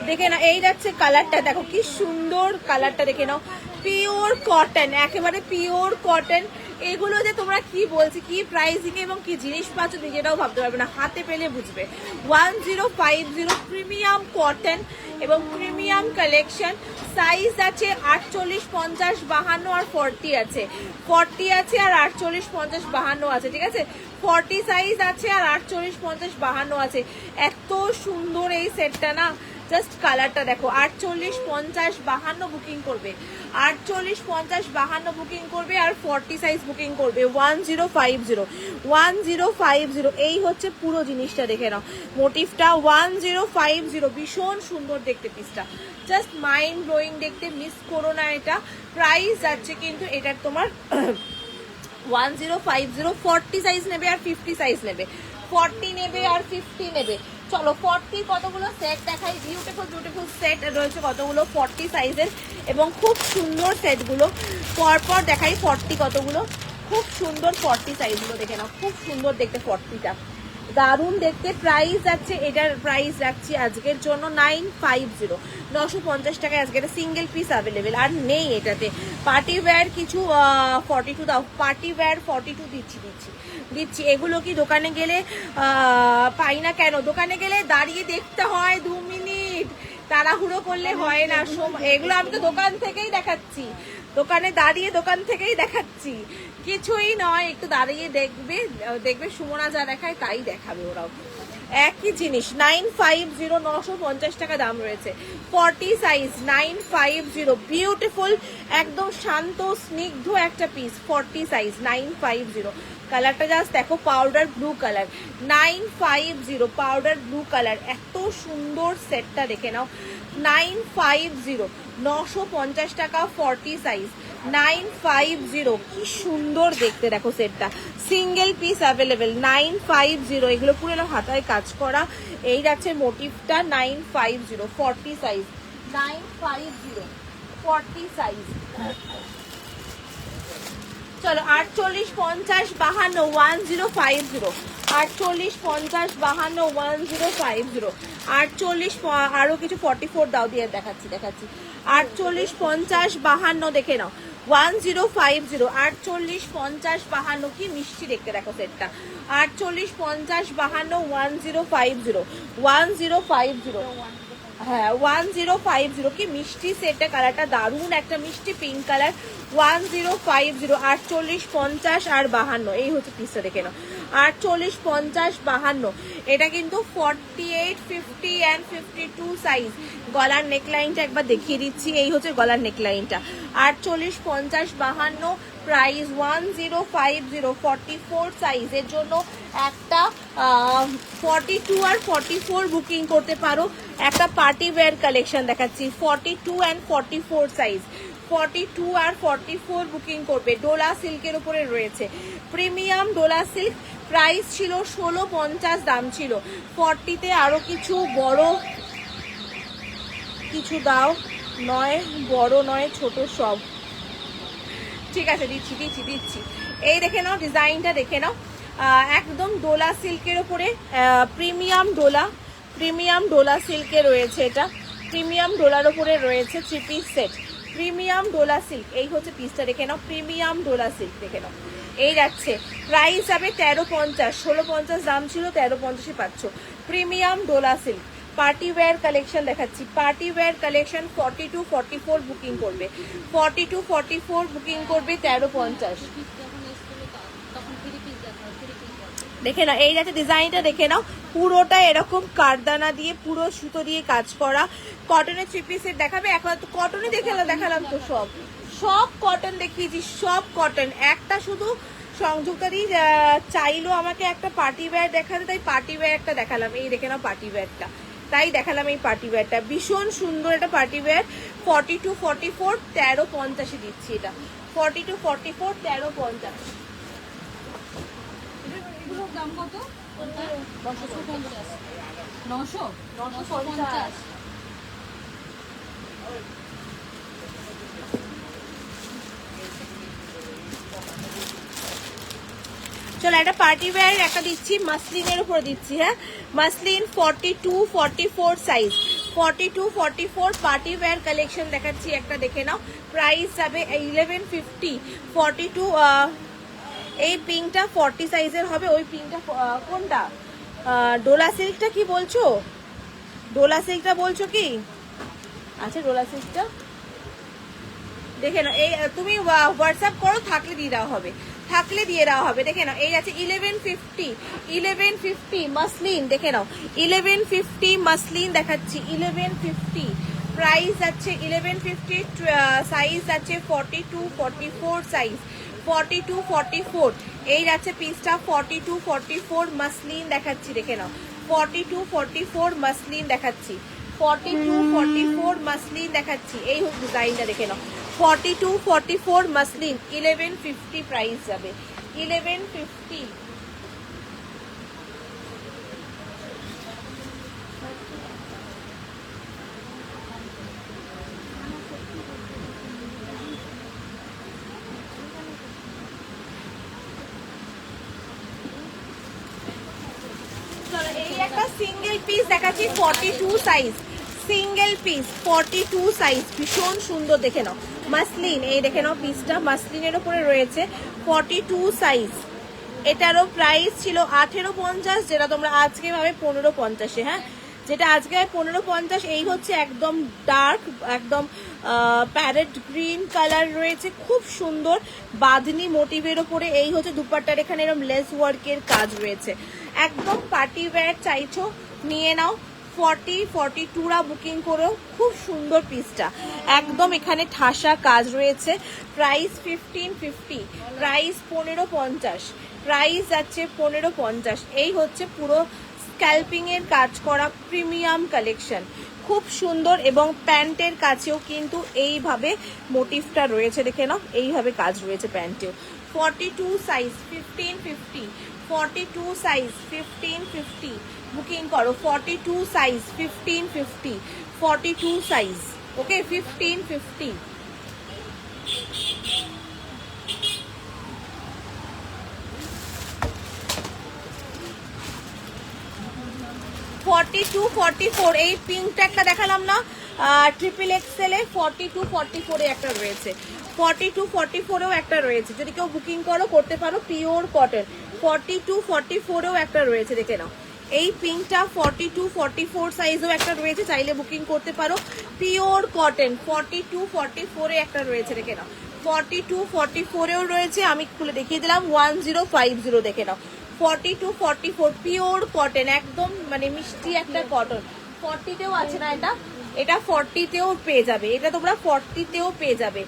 দেখে না। এই যাচ্ছে কালারটা, দেখো কি সুন্দর কালারটা, দেখে নাও। পিওর কটন, একেবারে পিওর কটন। এগুলো যে তোমরা কি বলছি, কি প্রাইসিং এবং কি জিনিস পাচ্ছ নিজেরাও ভাবতে পারবে না, হাতে পেলে বুঝবে। 1050 প্রিমিয়াম কটন এবং প্রিমিয়াম কালেকশন। সাইজ আছে 48, 50, 52 আর 40 আছে, 40 আছে আর 48, 50, 52 আছে, ঠিক আছে? 40 সাইজ আছে আর 48, 50, 52 আছে। এত সুন্দর এই সেটটা না, জাস্ট কালারটা দেখো। 48, 50, 52 বুকিং করবে, 48, 50, 52 বুকিং করবে, আর 40 সাইজ বুকিং করবে। 1050, 1050, এই হচ্ছে পুরো জিনিসটা, দেখে নাও মোটিভটা। 1050, ভীষণ সুন্দর দেখতে পিসটা, জাস্ট মাইন্ড ব্লোয়িং দেখতে, মিস করো না এটা। প্রাইস যাচ্ছে কিন্তু এটার তোমার 1050, 40 সাইজ নেবে আর 50 সাইজ নেবে, 40 নেবে আর 50 নেবে। চলো 40 কতগুলো সেট দেখাই, বিউটিফুল বিউটিফুল সেট রয়েছে কতগুলো 40 সাইজের, এবং খুব সুন্দর সেটগুলো পরপর দেখাই। 40 কতগুলো খুব সুন্দর 40 সাইজগুলো দেখে নাও, খুব সুন্দর দেখতে 40টা, দারুণ দেখতে। প্রাইস যাচ্ছে, এটার প্রাইস রাখছি আজকের জন্য 950, 950 টাকায় আজকে এটা সিঙ্গেল পিস অ্যাভেলেবেল, আর নেই এটাতে। পার্টি ওয়্যার কিছু 42 দাও, পার্টি ওয়্যার 42 দিচ্ছি। এগুলো কি দোকানে গেলে পাই না কেন? দোকানে গেলে দাঁড়িয়ে দেখতে হয় 2 মিনিট, তাড়াহুড়ো করলে হয় না। এগুলো আমি তো দোকান থেকেই দেখাচ্ছি, দোকানে দাঁড়িয়ে দোকান থেকেই দেখাচ্ছি, কিছুই নয়। একটু দাঁড়িয়ে দেখবে সুমনা যা দেখায় তাই দেখাবে ওরাও, একই জিনিস। 950, 950 টাকা দাম রয়েছে। 40 সাইজ 950, বিউটিফুল একদম শান্ত স্নিগ্ধ একটা পিস। 40 সাইজ 950, কালারটা জাস্ট দেখো, powder blue colour. 950 powder blue colour, এত সুন্দর সেটটা দেখে নাও। 950, 950 টাকা 40 সাইজ 950, কি সুন্দর দেখতে দেখো সেটটা, সিঙ্গেল পিস অ্যাভেলেবেল। 950, এগুলো পুরো হাতায় কাজ করা। এই যাচ্ছে মোটিভটা 950, 40 সাইজ 950, 40 সাইজ। চলো 48, 50, 52, 1050, 48, 50, 52, 1050, 48, আরো কিছু 44 দাও, দিয়ে দেখাচ্ছি 48, 50, 52 দেখে নাও। 1050, 48, 50, 52, কি মিষ্টি দেখতে দেখো সেটটা। 48, 50, 52, 1050, 1050, হ্যাঁ 1050, কি মিষ্টি সেটটা, কালারটা দারুণ একটা মিষ্টি পিঙ্ক কালার। 1050, 48, 50 আর 52, এই হচ্ছে পিসটা, দেখে নাও 48, 50, 52। এটা কিন্তু 48, 50 অ্যান্ড 52 সাইজ। গলার নেকলাইনটা একবার দেখিয়ে দিচ্ছি, এই হচ্ছে গলার নেকলাইনটা। 48, 50, 52, প্রাইস 1050, 44 সাইজের জন্য একটা 42 আর 44 বুকিং করতে পারো। একটা পার্টি ওয়্যার কালেকশন দেখাচ্ছি, 42 অ্যান্ড 44 সাইজ। 42 আর 44 বুকিং করবে। ডোলা সিল্কের উপরে রয়েছে, প্রিমিয়াম ডোলা সিল্ক। প্রাইস ছিল 1650, দাম ছিল 40তে। আরো কিছু বড় কিছু দাও, নয় বড় নয় ছোট সব, ঠিক আছে দিচ্ছি দিচ্ছি দিচ্ছি। এই দেখে নাও, ডিজাইনটা দেখে নাও, একদম ডোলা সিল্কের উপরে, প্রিমিয়াম ডোলা সিল্কে রয়েছে। এটা প্রিমিয়াম ডোলার উপরে রয়েছে, 3 piece set, premium Dola silk. এই হচ্ছে পিসটা, দেখে নাও, প্রিমিয়াম ডোলা সিল্ক দেখে নাও। এই যাচ্ছে, প্রাইস হবে 1350, 1650 দাম ছিল, 1350 পাচ্ছ। Premium Dola silk party wear collection দেখাচ্ছি, পার্টি ওয়্যার কালেকশন 42, 44 বুকিং করবে, 42, 44 বুকিং করবে 1350। দেখে নাও, এই যাচ্ছে ডিজাইনটা দেখে নাও, পুরোটা এরকম কারদানা দিয়ে, পুরো সুতো দিয়ে কাজ করা। কটনের 3 পিসের দেখাবে, এখন তো কটনে দেখালাম তো, সব কটন দেখিয়েছি, সব কটন। একটা শুধু সংযুক্তাদি চাইলো আমাকে একটা পার্টি ওয়্যার দেখাতে, তাই পার্টি ওয়্যার একটা দেখালাম। এই দেখে নাও পার্টি ওয়্যারটা, তাই দেখালাম এই পার্টি ওয়্যারটা, ভীষণ সুন্দর একটা পার্টি ওয়্যার। 42, 44 1350 দিচ্ছি এটা, 42, 44 1350। দাম কত? 950। চলো একটা পার্টি ওয়্যার একটা দিচ্ছি, মাসলিনের উপরে দিচ্ছি। হ্যাঁ muslin 42, 44 size, 42, 44 party wear collection দেখাচ্ছি, একটা দেখে নাও। প্রাইস যাবে 1150, 42। এই পিঙ্কটা 40 সাইজের হবে, ওই পিঙ্কটা কোনটা, ডোলা সিল্কটা কি বলছো, ডোলা সিল্কটা বলছো কি? আচ্ছা ডোলা সিল্কটা দেখে নাও, এই তুমি হোয়াটসঅ্যাপ করো, থাকলে দিয়ে দেওয়া হবে, থাকলে দিয়ে দেওয়া হবে। দেখে নাও, এই আছে 1150 মাসলিন, দেখে নাও 1150 মাসলিন দেখাচ্ছি, 1150 প্রাইস আছে 1150, সাইজ আছে 42, 44 সাইজ, 42, 44। এই আছে পিসটা 42, 44 মাসলিন দেখাচ্ছি, দেখে নাও 42, 44 মাসলিন দেখাচ্ছি, 42, 44 মাসলিন দেখাচ্ছি। এই হোক ডিজাইনটা দেখে নাও, 42, 44 মাসলিন 1150 প্রাইস যাবে, 1150। এই একটা সিঙ্গেল পিস দেখাচ্ছি, 42 সাইজ, সিঙ্গেল পিস 42 সাইজ, ভীষণ সুন্দর দেখে নাও, মাসলিন। এই দেখে নাও পিসটা মাসলিনের উপরে রয়েছে, 42 সাইজ। এটারও প্রাইস ছিল 1850, যেটা তোমরা আজকে ভাবে 1550। হ্যাঁ যেটা আজকে 1550। এই হচ্ছে একদম ডার্ক, একদম প্যারেট গ্রিন কালার রয়েছে, খুব সুন্দর বাঁধনি মোটিভের ওপরে। এই হচ্ছে দুপাট্টার এখানে এরকম লেস ওয়ার্কের কাজ রয়েছে, একদম পার্টি ওয়্যার চাইছো নিয়ে নাও। 40, 42রা বুকিং করো, খুব সুন্দর পিসটা, একদম এখানে ঠাসা কাজ রয়েছে। প্রাইস 1550, প্রাইস 1550, প্রাইস আছে 1550। এই হচ্ছে পুরো স্ক্যাল্পিং এর কাজ করা প্রিমিয়াম কালেকশন, খুব সুন্দর। এবং প্যান্টের কাছেও কিন্তু এইভাবে মোটিভটা রয়েছে, দেখে নাও এইভাবে কাজ রয়েছে প্যান্টেও। 42 সাইজ 1550, 42 সাইজ 1550 বুকিং করো, 42 সাইজ 1550, 42 সাইজ, ওকে 1550। 42, 44 এই পিঙ্কটা একটা দেখালাম না, ট্রিপল এক্সেল এ 42, 44 এ একটা রয়েছে, 42, 44 এও একটা রয়েছে, যদি কেউ বুকিং করো করতে পারো, পিওর কটন। 42, 44 এও একটা রয়েছে, দেখে নাও এই পিঙ্কটা 42-44 সাইজও একটা রয়েছে, চাইলে বুকিং করতে পারো। পিওর কটন 42-44 এ একটা রয়েছে, দেখে নাও। 42-44 এও রয়েছে, আমি খুলে দেখিয়ে দিলাম। 1050 দেখে নাও। 42-44 পিওর কটন, একদম মানে মিষ্টি একটা কটন। 40তেও আছে না এটা, এটা 40তেও পেয়ে যাবে, এটা তোমরা 40তেও পেয়ে যাবে।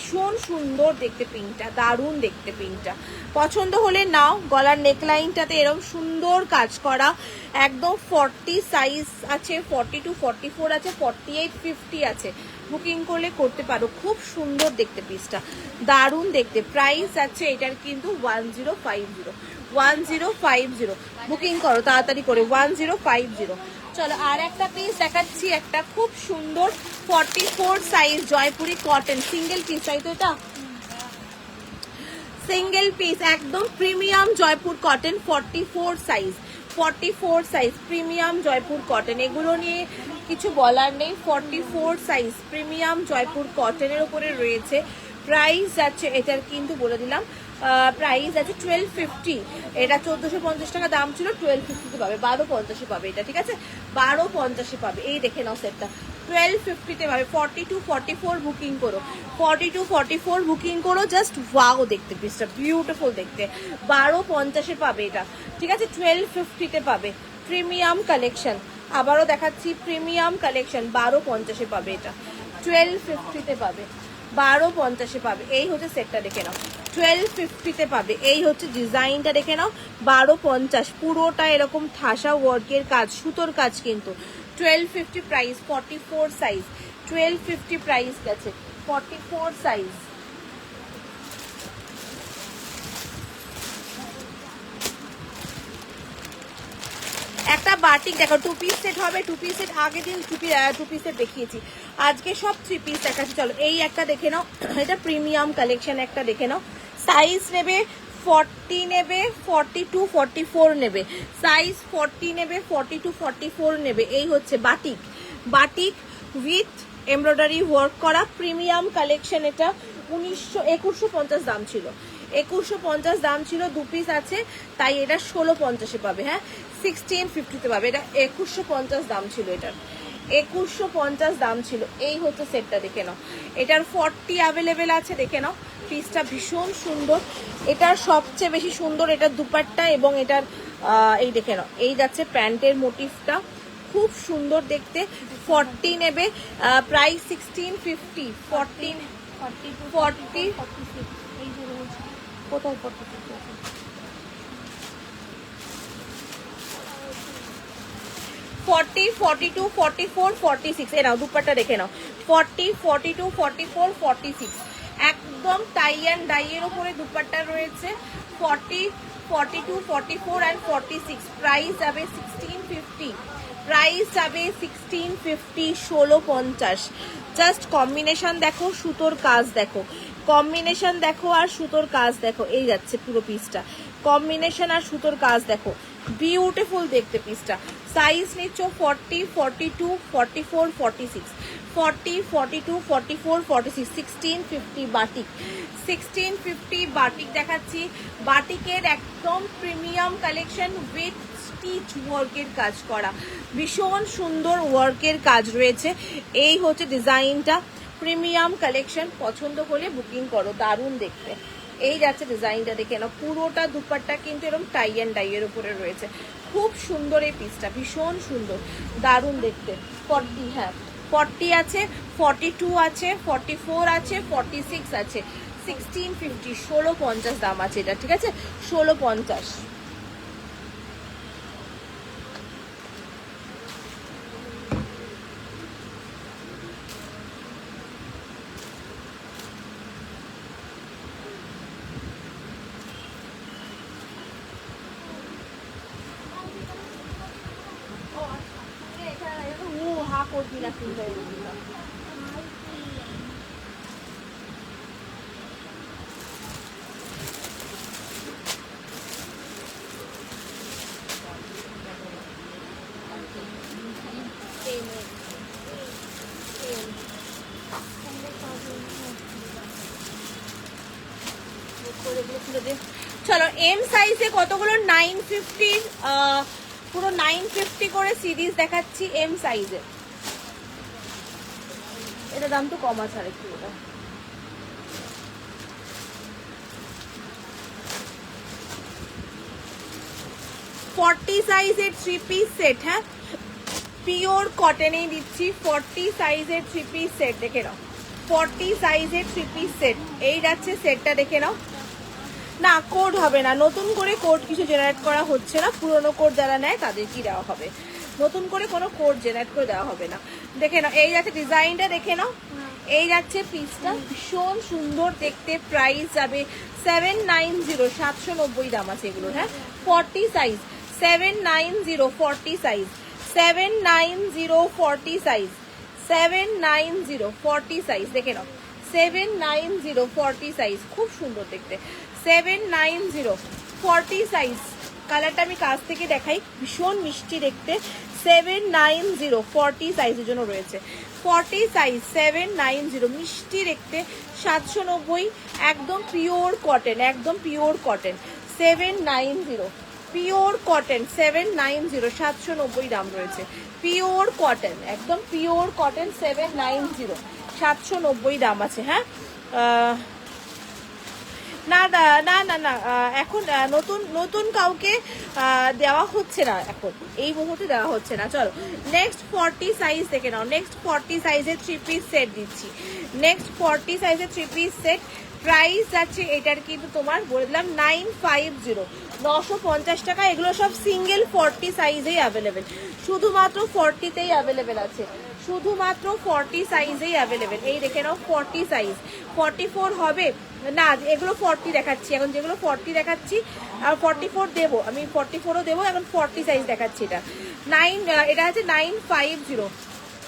ভীষণ সুন্দর দেখতে পিঙ্কটা, দারুণ দেখতে পিঙ্কটা। পছন্দ হলে নাও। গলার নেকলাইনটাতে এরকম সুন্দর কাজ করা, একদম 40 সাইজ আছে, 42-44 আছে, 48-50 আছে। বুকিং করলে করতে পারো, খুব সুন্দর দেখতে পিসটা, দারুণ দেখতে। প্রাইস আছে এটার কিন্তু 1050 বুকিং করো তাড়াতাড়ি করে, 1050। চলো আর একটা পিস দেখাচ্ছি, একটা খুব সুন্দর 44 size Jaipuri cotton single piece, তাই তো এটা সিঙ্গেল পিস, একদম premium Jaipur cotton 44 size premium Jaipur cotton. এগুলো নিয়ে কিছু বলার নেই, 44 সাইজ প্রিমিয়াম জয়পুর কটনের উপরে রয়েছে। প্রাইস আছে এটার কিন্তু বলে দিলাম, প্রাইস আছে 1250। এটা 1450 টাকা দাম ছিল, 1250 পাবে, 1250 পাবে এটা, ঠিক আছে 1250 পাবে। এই দেখে নাও সেটটা 1250 পাবে। 42-44 বুকিং করো, 42-44 বুকিং করো। জাস্ট ওয়াও দেখতে পিসটা, বিউটিফুল দেখতে। 1250 পাবে এটা, ঠিক আছে 1250 পাবে। প্রিমিয়াম কালেকশন, আবারও দেখাচ্ছি প্রিমিয়াম কালেকশন, 1250 পাবে এটা, 1250 পাবে, 1250 পাবে। এই হচ্ছে সেটটা, দেখে নাও 1250 পাবে। এই হচ্ছে ডিজাইনটা, দেখে নাও 1250, পুরোটা এরকম ঠাসা ওয়ার্কের কাজ, সুতোর কাজ কিন্তু। 1250 প্রাইস, 44 সাইজ, 1250 প্রাইস গেছে, 44 সাইজ। একটা বাটিক দেখো, 2 পিস সেট হবে, 2 পিস সেট আগের দিন 2 পিস সেট দেখিয়েছি, আজকে সব 3 পিস দেখাচ্ছি। চলো এই একটা দেখে নাও, এটা প্রিমিয়াম কালেকশন একটা দেখে নাও। সাইজ নেবে 40 নেবে, 42-44 নেবে, সাইজ 40 নেবে, 42-44 নেবে। এই হচ্ছে batik, batik with embroidery work করা প্রিমিয়াম কালেকশন। এটা 2150 দাম ছিল, 2150 দাম ছিল, 2 পিস আছে তাই এটা 1650 পাবে। হ্যাঁ 1650 পাবে, এটা 2150 দাম ছিল, এটার 2150 দাম ছিল। এই হচ্ছে সেটটা, দেখে নাও। এটার 40 অ্যাভেলেবেল আছে, দেখে নাও পিসটা ভীষণ সুন্দর। এটার সবচেয়ে বেশি সুন্দর এটার দুপাট্টা এবং এটার এই দেখে নাও, এই যাচ্ছে প্যান্টের মোটিভটা, খুব সুন্দর দেখতে। 40 নেবে, প্রাইস 1650। 40 এই যে রয়েছে কোথায় 46 আছে? 40, 42, 44, 46 এ নাও দুপাট্টা দেখে নাও। 40, 42, 44, 46 একদম টাই অ্যান্ড ডাইয়ের উপরে দুপাট্টা রয়েছে। 40, 42, 44 অ্যান্ড 46 প্রাইস যাবে 1650, প্রাইস যাবে 1650, 1650। জাস্ট কম্বিনেশন দেখো, সুতোর কাজ দেখো, কম্বিনেশন দেখো আর সুতোর কাজ দেখো, এই যাচ্ছে পুরো পিসটা, কম্বিনেশন আর সুতোর কাজ দেখো, বিউটিফুল দেখতে পিসটা। সাইজ নিচ্ছ 40, 42, 44, 46, 40, 42, 44, 46, 1650 বাটিক, 1650 বাটিক দেখাচ্ছি। বাটিকের একদম প্রিমিয়াম কালেকশন উইথ স্টিচ ওয়ার্কের কাজ করা, ভীষণ সুন্দর ওয়ার্কের কাজ রয়েছে। এই হচ্ছে ডিজাইনটা, প্রিমিয়াম কালেকশন। পছন্দ হলে বুকিং করো, দারুণ দেখতে। এই যাচ্ছে ডিজাইনটা, দেখে নাও পুরোটা দুপাট্টা কিন্তু এরকম টাই অ্যান্ড ডাইয়ের উপরে রয়েছে, খুব সুন্দর এই পিসটা, ভীষণ সুন্দর, দারুণ দেখতে। 40, হ্যাঁ 40 আছে, 42 আছে, 44 আছে, 46 আছে, 1650, 1650 দাম আছে এটা, ঠিক আছে 1650। হা করবি না কিন্তু চলো এম সাইজে কতগুলো 950 পুরো 950 করে সিরিজ দেখাচ্ছি এম সাইজের। এটা দাম তো কম আছে আরেকটু। এটা 40 সাইজের 3 পিস সেট, হ্যাঁ পিওর কটনেই দিচ্ছি। 40 সাইজের 3 পিস সেট দেখে নাও, 40 সাইজের 3 পিস সেট। এই যাচ্ছে সেটটা, দেখে নাও। না কোড হবে না, নতুন করে কোড কিছু জেনারেট করা হচ্ছে না। পুরনো কোড যারা নেয় তাদেরকেই দেওয়া হবে, নতুন করে কোনো কোড জেনারেট করে দেওয়া হবে না। দেখে নাও, এই যাচ্ছে ডিজাইনটা, দেখে নাও। এই যাচ্ছে পিসটা, ভীষণ সুন্দর দেখতে। প্রাইস যাবে 790, 790 দাম আছে এগুলো, হ্যাঁ 40 সাইজ 790, 40 সাইজ 790, 40 সাইজ 790, 40 সাইজ দেখে নাও। 790, 40 সাইজ, খুব সুন্দর দেখতে। 790, 40 সাইজ। কালারটা আমি কাছ থেকে দেখাই, ভীষণ মিষ্টি দেখতে। 790, 40 সাইজের জন্য রয়েছে। 40 সাইজ 790, মিষ্টি দেখতে। 790, একদম পিওর কটন, একদম পিওর কটন। 790 পিওর কটন, 790, 790 দাম রয়েছে। পিওর কটন, একদম পিওর কটন, 790, 790 দাম আছে, হ্যাঁ। না না না না, এখন নতুন নতুন কাউকে দেওয়া হচ্ছে না, এখন এই মুহূর্তে দেওয়া হচ্ছে না। চলো নেক্সট 40 সাইজ দেখে নাও। নেক্সট 40 সাইজের 3 পিস সেট দিচ্ছি। নেক্সট 40 সাইজের 3 পিস সেট, প্রাইস আছে এটার কিন্তু তোমার বলে দিলাম 950, 950 টাকা। এগুলো সব সিঙ্গেল 40 সাইজেই অ্যাভেলেবেল, শুধুমাত্র 40তেই অ্যাভেলেবেল আছে, শুধুমাত্র 40 সাইজেই অ্যাভেলেবেল। এই দেখে নাও 40 সাইজ। 44 হবে না, এগুলো 40 দেখাচ্ছি এখন, যেগুলো 40 দেখাচ্ছি আর 44 দেবো আমি, 44ও দেবো এখন। 40 সাইজ দেখাচ্ছি। এটা এটা আছে 950,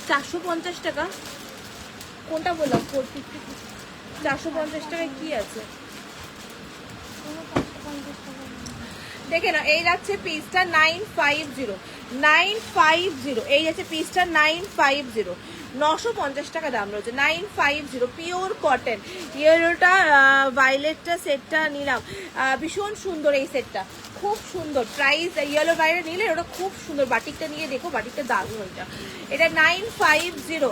450 টাকা। কোনটা বললাম? 450, 450 টাকায় কি আছে দেখে না। এই যাচ্ছে পিসটা 950, 950। এই যাচ্ছে পিসটা 950, 950 টাকা দাম রয়েছে। 950 পিওর কটন। ইয়েলোটা ভায়োলেটটা সেটটা নিলাম, ভীষণ সুন্দর এই সেটটা, খুব সুন্দর। প্রাইস ইয়েলো ভায়োলেট নিলে ওটা খুব সুন্দর। বাটিকটা নিয়ে দেখো, বাটিকটা দারুণ ওইটা। এটা 950,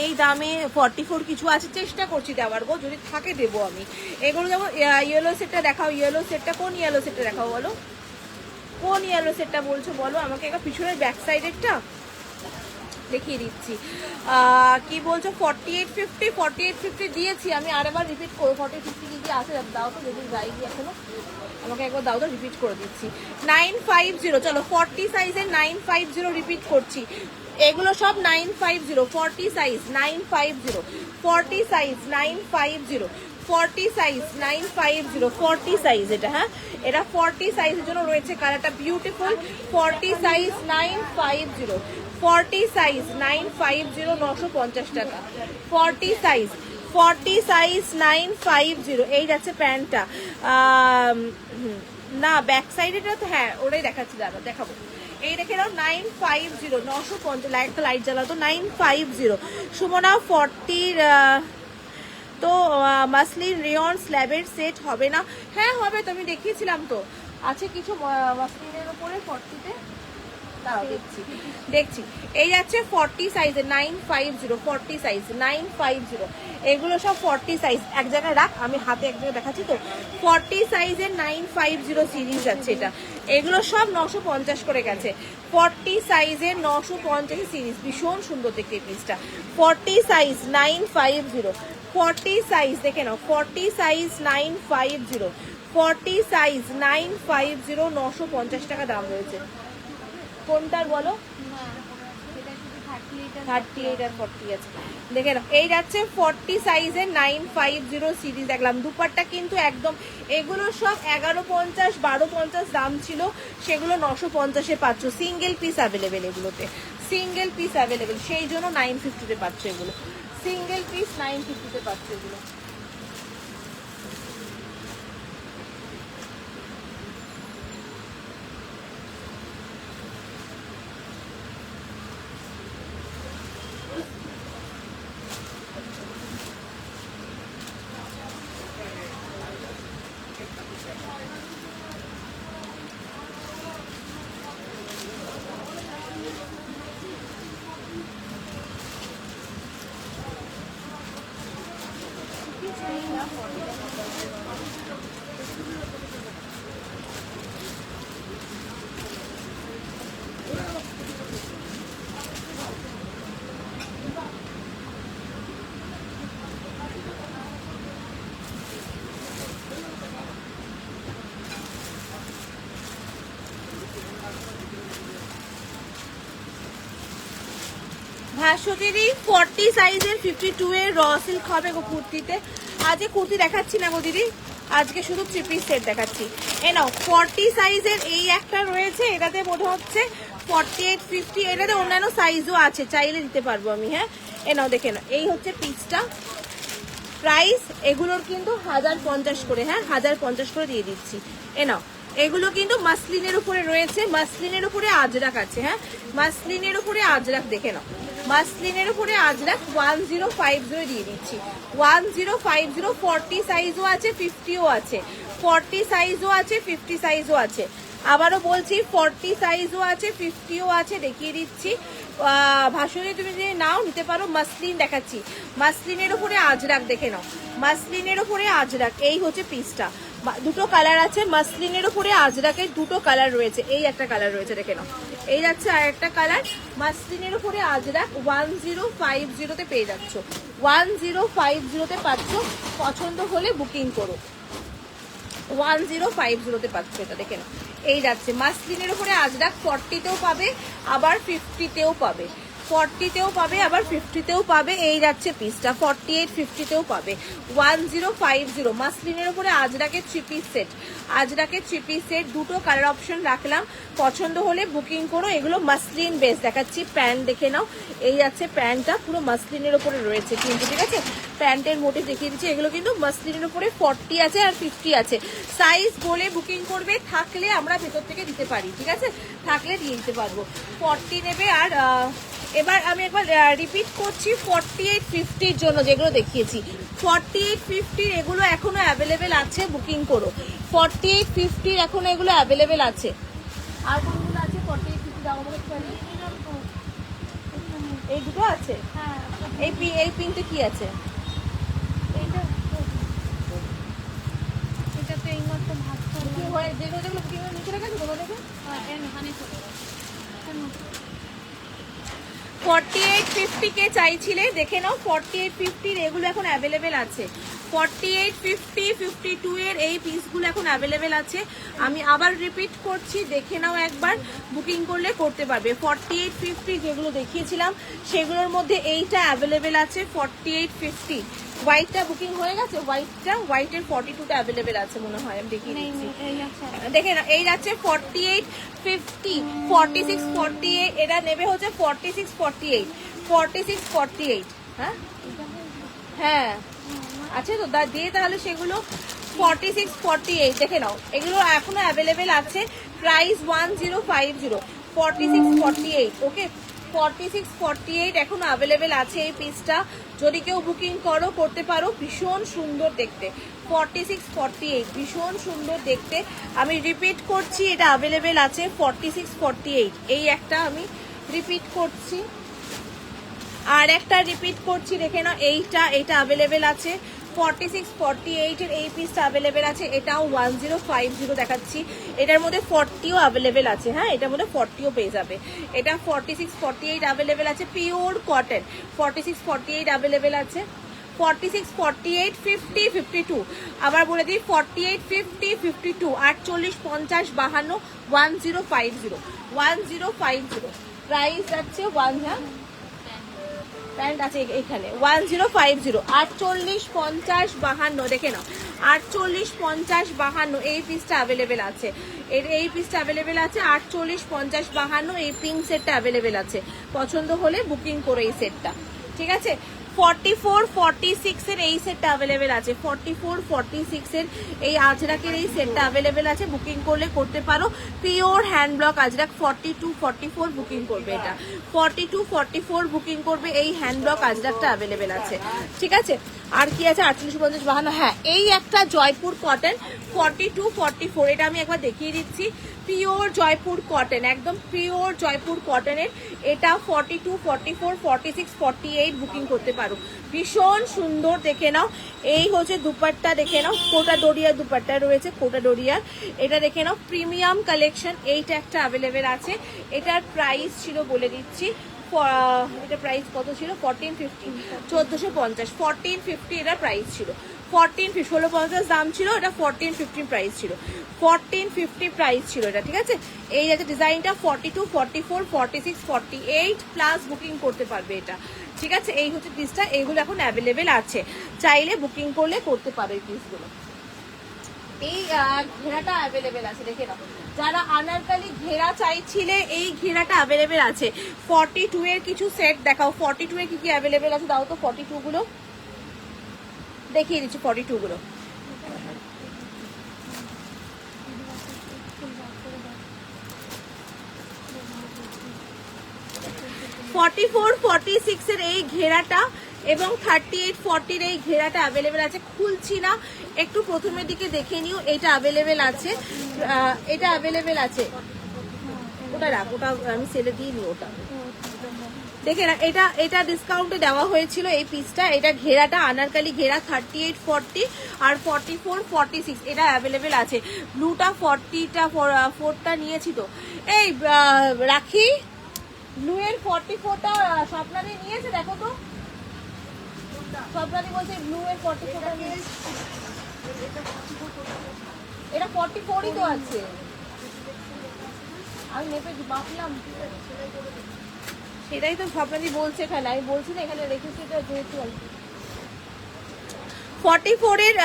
এই দামে 44 কিছু আছে, চেষ্টা করছি দেওয়ার গো, যদি থাকে দেবো আমি। এগুলো যেমন ইয়েলো সেটটা দেখাও, ইয়েলো সেটটা কোন ইয়েলো সেটটা দেখাও বলো, কোন ইয়েলো সেটটা বলছো বলো আমাকে। একটা পিছনের ব্যাক সাইডেরটা দেখিয়ে দিচ্ছি। কি বলছো? 4850, 4850 দিয়েছি আমি, আরেকবার রিপিট করবো। 4050 কি আছে দাও তো, যদি যাইনি এখনো, আমাকে একবার দাও তো, রিপিট করে দিচ্ছি। 950, চলো 40 সাইজের 950 রিপিট করছি। এগুলো সব 950, 40 সাইজ 950, 40 সাইজ 950, 40 সাইজ 950, 40 সাইজ এটা, হ্যাঁ এটা 40 সাইজের জন্য রয়েছে। কালারটা বিউটিফুল। 40 সাইজ 950, 40 সাইজ 950, 950 টাকা। 40 সাইজ, 40 সাইজ 950। এই যাচ্ছে প্যান্টটা, না ব্যাক সাইডেটা তো, হ্যাঁ ওটাই দেখাচ্ছি, দাদা দেখাবো। এই দেখে নাও 950, 950। একটা লাইট জ্বালাতো। 950 সুমনা 40 তো মাসলিন রেয়ন স্ল্যাবের সেট হবে না? হ্যাঁ হবে তো, আমি দেখিয়েছিলাম তো, আছে কিছু মাসলিনের উপরে 40তে, দাও দেখছি দেখছি। এই যাচ্ছে 40 সাইজের 950, 40 সাইজ 950। এগুলো সব 40 সাইজ। এক জায়গায় রাখ, আমি হাতে এক জায়গায় দেখাচ্ছি তো। 40 সাইজের 950 সিরিজ আছে এটা। এগুলো সব 950 করে গেছে। 40 সাইজের 950 সিরিজ, ভীষণ সুন্দর দেখতে এই পিসটা। 40 সাইজ 950, 40 সাইজ দেখে নাও। 40 সাইজ 950, 40 সাইজ 950, 950 টাকা দাম রয়েছে। কোনটার বলো? 38 আর 40 আছে, দেখে নাও। এই যাচ্ছে 40 সাইজের 950 সিরিজ দেখলাম। দুপাট্টা কিন্তু একদম, এগুলো সব 1150, 1250 দাম ছিল, সেগুলো 950-এ পাচ্ছ। সিঙ্গেল পিস অ্যাভেলেবেল এগুলোতে, সিঙ্গেল পিস অ্যাভেলেবেল, সেই জন্য 950-তে পাচ্ছ এগুলো। সিঙ্গেল পিস 950-তে পাচ্ছ এগুলো। ভাস্বতীরই 40 সাইজের 52 এর র সিল্ক হবে গো কুর্তিতে। আজকে কুর্তি দেখাচ্ছি না গো দিদি, আজকে শুধু 3 পিস সেট দেখাচ্ছি। এ নাও 40 সাইজের এই একটা রয়েছে, এটাতে বোধ হচ্ছে 48 50, এটাতে অন্যান্য সাইজও আছে, চাইলে দিতে পারবো আমি। হ্যাঁ এ নাও দেখে নাও, এই হচ্ছে পিসটা। প্রাইস এগুলোর কিন্তু 1050 করে, হ্যাঁ 1050 করে দিয়ে দিচ্ছি। এ নাও, এগুলো কিন্তু মাসলিনের উপরে রয়েছে, মাসলিনের উপরে আজরাক আছে। হ্যাঁ মাসলিনের উপরে আজরাক, দেখে নাও মাসলিনের উপরে আজরাক 1050 দিয়ে দিচ্ছি। 1050, 40 সাইজও আছে 50ও আছে, 40 সাইজও আছে 50 সাইজও আছে। আবারও বলছি 40 সাইজও আছে 50ও আছে, দেখিয়ে দিচ্ছি। ভাসুরি তুমি যদি নাও নিতে পারো। মাসলিন দেখাচ্ছি, মাসলিনের উপরে আজরাক, দেখে নাও মাসলিনের উপরে আজরাক। এই হচ্ছে পিসটা, দুটো কালার আছে। মাসলিনের উপরে আজরাকের দুটো কালার রয়েছে, এই একটা কালার রয়েছে দেখে নাও, এই যাচ্ছে আর একটা কালার। মাসলিনের উপরে আজরাক 1050-তে পেয়ে যাচ্ছ, 1050-তে পাচ্ছ। পছন্দ হলে বুকিং করো। 1050-তে পাচ্ছ এটা, দেখে নাও এই যাচ্ছে। মাসলিনের উপরে আজরাক 40-তেও পাবে, আবার 50-তেও পাবে, 40-তেও পাবে, আবার 50-তেও পাবে। এই যাচ্ছে পিসটা 48 50-তেও পাবে। 1050 মাসলিনের উপরে আজরাকের 3 পিস সেট, আজরাকের 3 পিস সেট, দুটো কালার অপশন রাখলাম। পছন্দ হলে বুকিং করো। এগুলো মাসলিন বেস দেখাচ্ছি। প্যান্ট দেখে নাও, এই যাচ্ছে প্যান্টটা, পুরো মাসলিনের উপরে রয়েছে কিন্তু, ঠিক আছে। প্যান্টের মোটিভ দেখিয়ে দিচ্ছি। এগুলো কিন্তু মাসলিনের উপরে 40 আছে আর 50 আছে। সাইজ বলে বুকিং করবে, থাকলে আমরা ভেতর থেকে দিতে পারি, ঠিক আছে, থাকলে দিয়ে দিতে পারবো। 40 নেবে। আর এবার আমি একবার রিপিট করছি 48 50-র জন্য যেগুলো দেখিয়েছি, 48 50 এগুলো এখনো অ্যাভেলেবেল আছে, বুকিং করো। 48 50 এখনো এগুলো অ্যাভেলেবেল আছে। আর কোনগুলো আছে 48 50 দাও আমাকে চলে? এই দুটো আছে। হ্যাঁ এই পিনতে কি আছে? এইটা এটা তো এইমাত্র ভাত কি হয় যেগুলো যেগুলো বুকিং নিচে রেখেছো তোমরা দেখে? এখানে চলে গেছে। 48 50 কে চাইছিলে, দেখে নাও 48 50 এগুলো এখন অ্যাভেলেবেল আছে। 48 50 52 এর এই পিসগুলো এখন অ্যাভেলেবেল আছে। আমি আবার রিপিট করছি, দেখে নাও একবার, বুকিং করলে করতে পারবে। 48 50 যেগুলো দেখিয়েছিলাম সেগুলোর মধ্যে এইটা অ্যাভেলেবেল আছে 48 50। হোয়াইটটা বুকিং হয়ে গেছে, হোয়াইটের 42টা অ্যাভেলেবেল আছে মনে হয়, আমি দেখিয়ে দিচ্ছি। দেখে না, এই যাচ্ছে 48 50 46 48, এটা নেবে হচ্ছে 46 48 46 48। হ্যাঁ হ্যাঁ আছে তো, দিয়ে তাহলে সেগুলো 46 48 দেখে নাও, এগুলো এখনো অ্যাভেলেবেল আছে। প্রাইস 1050, 46 48। ওকে 46 48 এখনো অ্যাভেলেবেল আছে এই পিসটা, যদি কেউ বুকিং করো করতে পারো। ভীষণ সুন্দর দেখতে, 46 48 ভীষণ সুন্দর দেখতে। আমি রিপিট করছি, এটা অ্যাভেলেবেল আছে 46 48। এই একটা আমি রিপিট করছি, আর একটা রিপিট করছি, দেখে নাও এইটা অ্যাভেলেবেল আছে 46 48 এর এই পিসটা অ্যাভেলেবেল আছে। এটাও 1050 দেখাচ্ছি, এটার মধ্যে 40ও অ্যাভেলেবেল আছে। হ্যাঁ এটার মধ্যে 40ও পেয়ে যাবে। এটা 46 48 অ্যাভেলেবেল আছে, পিওর কটন। 46 48 অ্যাভেলেবেল আছে। 46 48 50 52, আবার বলে দিই 48 50 52 48 50 52 1050 1050। প্রাইস যাচ্ছে 1, হ্যাঁ প্যান্ট আছে এখানে 1050 48 50 52। দেখে নাও 48 50 52 এই পিসটা অ্যাভেলেবেল আছে। এই পিসটা অ্যাভেলেবেল আছে 48 50 52। এই পিঙ্ক সেটটা অ্যাভেলেবেল আছে, পছন্দ হলে বুকিং করো এই সেটটা, ঠিক আছে। 44 46 এর এই সেটটা অ্যাভেলেবেল আছে, 44 46 এর এই আজরাকের এই সেটটা অ্যাভেলেবেল আছে, বুকিং করলে করতে পারো। Pure hand block Ajrak 42 44 booking করবে, এটা 42 44 বুকিং করবে। এই হ্যান্ড ব্লক আজরাকটা অ্যাভেলেবেল আছে, ঠিক আছে। আর কি আছে 48 50 52। হ্যাঁ এই একটা জয়পুর কটন 42 44, এটা আমি একবার দেখিয়ে দিচ্ছি। পিওর জয়পুর কটন, একদম পিওর জয়পুর কটনের। এটা 42, 44, 46, 48 বুকিং করতে পারো। ভীষণ সুন্দর, দেখে নাও। এই হচ্ছে দুপাট্টা, দেখে নাও, কোটা ডোরিয়া দুপাট্টা রয়েছে, কোটা ডোরিয়ার। এটা দেখে নাও, প্রিমিয়াম কালেকশন। এইটা একটা অ্যাভেলেবেল আছে। এটার প্রাইস ছিল বলে দিচ্ছি, এটা প্রাইস কত ছিল, 1450, 1450, 1450 এটার প্রাইস ছিল। 1450, 1650 দাম ছিল, এটা 1450 প্রাইস ছিল, 1450 প্রাইস ছিল এটা, ঠিক আছে। এই আছে ডিজাইনটা, 42, 44, 46, 48 প্লাস বুকিং করতে পারবে এটা, ঠিক আছে। এই হচ্ছে পিসটা, এইগুলো এখন অ্যাভেলেবেল আছে, চাইলে বুকিং করলে করতে পারো এই পিসগুলো। এই ঘেরাটা অ্যাভেলেবেল আছে, দেখে নাও। যারা আনারকালি ঘেরা চাইছিলে, এই ঘেরাটা অ্যাভেলেবেল আছে। 42 এর কিছু সেট দেখাও, 42 এর কি কি অ্যাভেলেবেল আছে দাও তো, 42 গুলো দেখিয়ে দিচ্ছি, 42 গুলো। 44, 46 এর এই ঘেরাটা এবং 38, 40 এর এই ঘেরাটা অ্যাভেলেবেল আছে। খুলছি না, একটু প্রথমের দিকে দেখে নিও। এটা অ্যাভেলেবেল আছে, এটা অ্যাভেলেবেল আছে। ওটা রাখ, ওটা আমি সেলে দিয়ে নিই ওটা, দেখে না। এটা এটা ডিসকাউন্টে দেওয়া হয়েছিল এই পিসটা। এটা ঘেরাটা আনারকালি ঘেরা, 38, 40 আর 44, 46 এটা অ্যাভেলেবেল আছে। ব্লুটা 40টা 4টা নিয়েছি তো। এই রাখি, ব্লু এর 44টা স্বপ্নাদি নিয়েছে, দেখো তো। স্বপ্নাদি বলছে ব্লু এর 44টা নিয়েছে। এটা 44ই তো আছে, আমি নেপে মাপলাম, সেটাই তো স্বপ্নাদি বলছে এখানে, আমি বলছি না এখানে রেখেছি এটা যেহেতু। 44 এর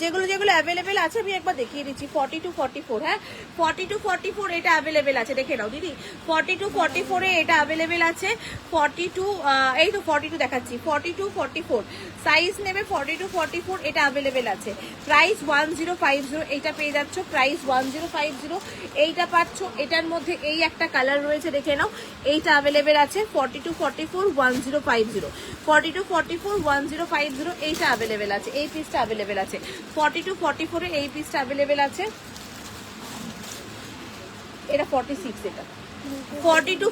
যেগুলো যেগুলো অ্যাভেলেবেল আছে আমি একবার দেখিয়ে দিচ্ছি। 42, 44, হ্যাঁ 42, 44 এটা অ্যাভেলেবেল আছে, দেখে নাও দিদি। 42, 44 এ এটা অ্যাভেলেবেল আছে। 42, এই তো 42 দেখাচ্ছি, 42, 44 সাইজ নেবে। 42, 44 এটা অ্যাভেলেবেল আছে। প্রাইস 1050, এইটা পেয়ে যাচ্ছ প্রাইস 1050। এইটা পাচ্ছ, এটার মধ্যে এই একটা কালার রয়েছে, দেখে নাও। এইটা অ্যাভেলেবেল আছে 42, 44, 1050, 42, 44, 1050 এইটা অ্যাভেলেবেল আছে। এই পিসটা অ্যাভেলেবেল আছে 42, 44 এর এই পিসটা অ্যাভেলেবেল আছে। এটা 46, এটা 42,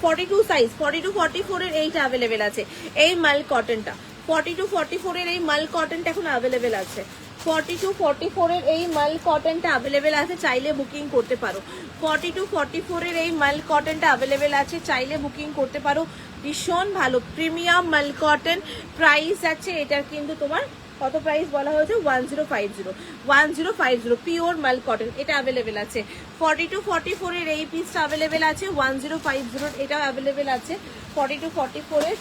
42 সাইজ, 42, 44 এর এইটা অ্যাভেলেবেল আছে। এই মাল কটনটা 42, 44 এর এই মাল কটনটা এখন অ্যাভেলেবেল আছে। 42, 44 এর এই মাল কটনটা অ্যাভেলেবেল আছে, চাইলে বুকিং করতে পারো। 42, 44 এর এই মাল কটনটা অ্যাভেলেবেল আছে, চাইলে বুকিং করতে পারো। ভীষণ ভালো প্রিমিয়াম মাল কটন। প্রাইস আছে এটার কিন্তু তোমার কত প্রাইস বলা হয়েছে, 1050, 1050 পিওর মাল কটন, এটা অ্যাভেলেবেল আছে। 42, 44 এর এই পিসটা অ্যাভেলেবেল আছে, 1050 এটাও অ্যাভেলেবেল আছে। 42, 44 এর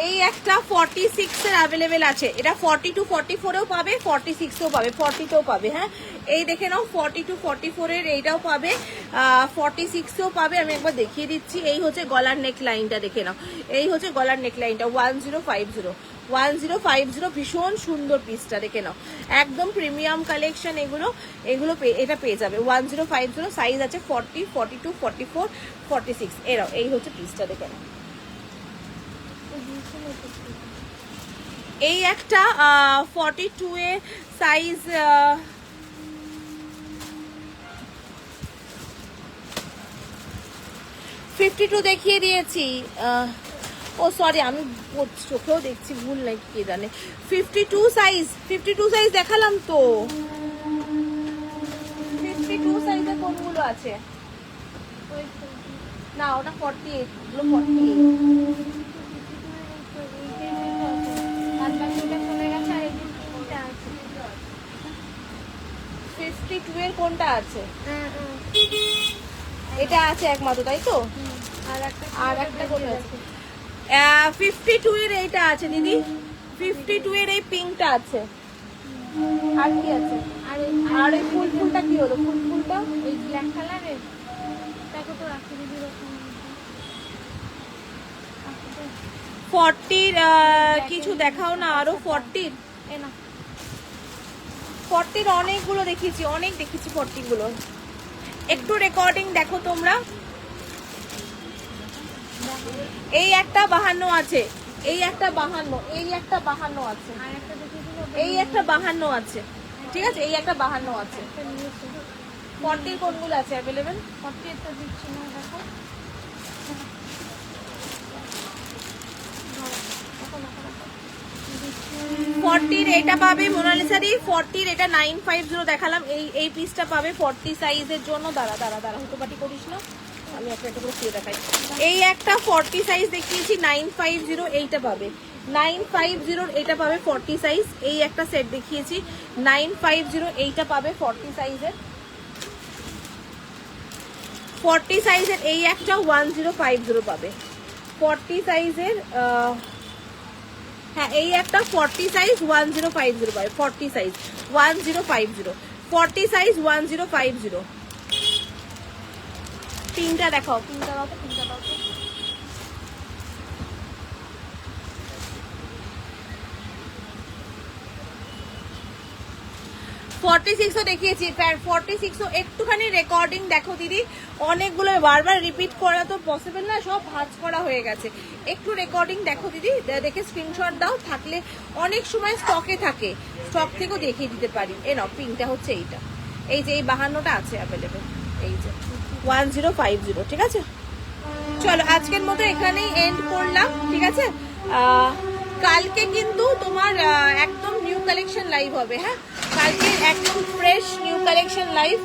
এই একটা 46 এর অ্যাভেলেবেল আছে। এটা 42, 44 এও পাবে, 46 এও পাবে, 40 তেও পাবে। হ্যাঁ এই দেখে নাও, 42, 44 এর এইটাও পাবে, 46 এও পাবে। আমি একবার দেখিয়ে দিচ্ছি। এই হচ্ছে গলার নেক লাইনটা, দেখে নাও। এই হচ্ছে গলার নেক লাইনটা, 1050, 1050 ভীষণ সুন্দর পিসটা, দেখে নাও। একদম প্রিমিয়াম কালেকশন এগুলো, এগুলো এটা পেয়ে যাবে 1050। সাইজ আছে 40, 42, 44, 46 এরাও। এই হচ্ছে পিসটা, দেখে নাও। এই একটা 42 এ সাইজ, 52 দেখিয়ে দিয়েছি। ও সরি, আমি চোখেও দেখছি, ভুল নাকি কে জানে। 52 সাইজ, 52 সাইজ দেখালাম তো। 52 সাইজে কোনগুলো আছে? না ওটা 48, ওগুলো 48। 52 এর কোনটা আছে? এটা আছে একমাত্র, তাই তো? আর একটা কোনটা আছে? 52 এর এইটা আছে দিদি, 52 এর এই পিঙ্কটা আছে। আর কি আছে? আর এই ফুলটা কি হলো? ফুলটা এই ব্ল্যাক কালারের, দেখো তো রাখি দিদি রকম। 40 কিছু দেখাও না আরো। 40 না, 40 অনেকগুলো দেখিয়েছি, অনেক দেখেছি 40 গুলো। একটু রেকর্ডিং দেখো তোমরা। এই একটা 52 আছে, এই একটা 52, এই একটা 52 আছে। আর একটা দেখিয়েছিল এই একটা 52 আছে, ঠিক আছে, এই একটা 52 আছে। 40 কোনগুলো আছে অ্যাভেলেবেল? 40 তো দিচ্ছি না, দেখো। দেখো, দেখো, দেখো। 40 এটা পাবে মোনালিসারি, 40 এটা 950 দেখালাম, এই পিসটা পাবে 40 সাইজের জন্য। দাঁড়া হুটোপাটি করিস না, আমি একটা করে দিয়ে দেখাই। এই একটা 40 সাইজ দেখিয়েছি 950, এইটা পাবে 950, এটা পাবে 40 সাইজ। এই একটা সেট দেখিয়েছি 950, এইটা পাবে 40 সাইজের। 40 সাইজের এই একটা 1050 পাবে 40 সাইজের। হ্যাঁ, এই একটা 40 সাইজ 1050 পাবে, 40 সাইজ 1050, 40 সাইজ 1050। পিঙ্কটা দেখাও, পিঙ্কটা দাও তো, পিঙ্কটা দাও তো। ফর্টি সিক্সও দেখিয়েছি, 46ও একটুখানি রেকর্ডিং দেখো দিদি, অনেকগুলো বারবার রিপিট করা তো পসিবল না, সব ভাঁজ করা হয়ে গেছে। একটু রেকর্ডিং দেখো দিদি, দেখে স্ক্রিনশট দাও, থাকলে অনেক সময় স্টকে থাকে, স্টক থেকেও দেখিয়ে দিতে পারি। এ নাও, পিঙ্কটা হচ্ছে এইটা, এই যে এই 52টা আছে অ্যাভেলেবেল, এই যে 1050, ঠিক আছে। চলো আজকের মতো এখানেই এন্ড করলাম, ঠিক আছে। কালকে কিন্তু তোমার একদম নিউ কালেকশন লাইভ হবে, হ্যাঁ, কালকে একদম ফ্রেশ নিউ কালেকশন লাইভ।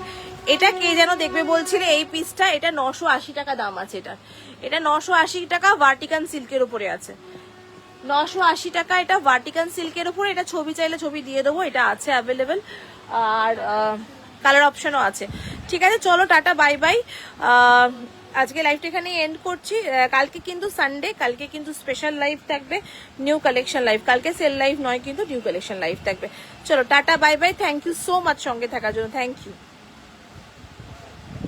এটা কে যেন দেখবে বলছিলে, এই পিসটা, এটা 980 টাকা দাম আছে এটা, এটা 980 টাকা ভার্টিকান সিল্কের উপরে আছে, 980 টাকা এটা ভার্টিকান সিল্কের উপরে। এটা ছবি চাইলে ছবি দিয়ে দেবো, এটা আছে অ্যাভেলেবেল, আর কালার অপশনও আছে, ঠিক আছে। চলো টাটা, বাই বাই। আজকে লাইভটা এখানে এন্ড করছি। কালকে কিন্তু সানডে, কালকে কিন্তু স্পেশাল লাইভ থাকবে, নিউ কালেকশন লাইভ, কালকে সেল লাইভ নয় কিন্তু নিউ কালেকশন লাইভ থাকবে। চলো tata, bye bye, thank you so much সঙ্গে থাকার জন্য, থ্যাংক ইউ।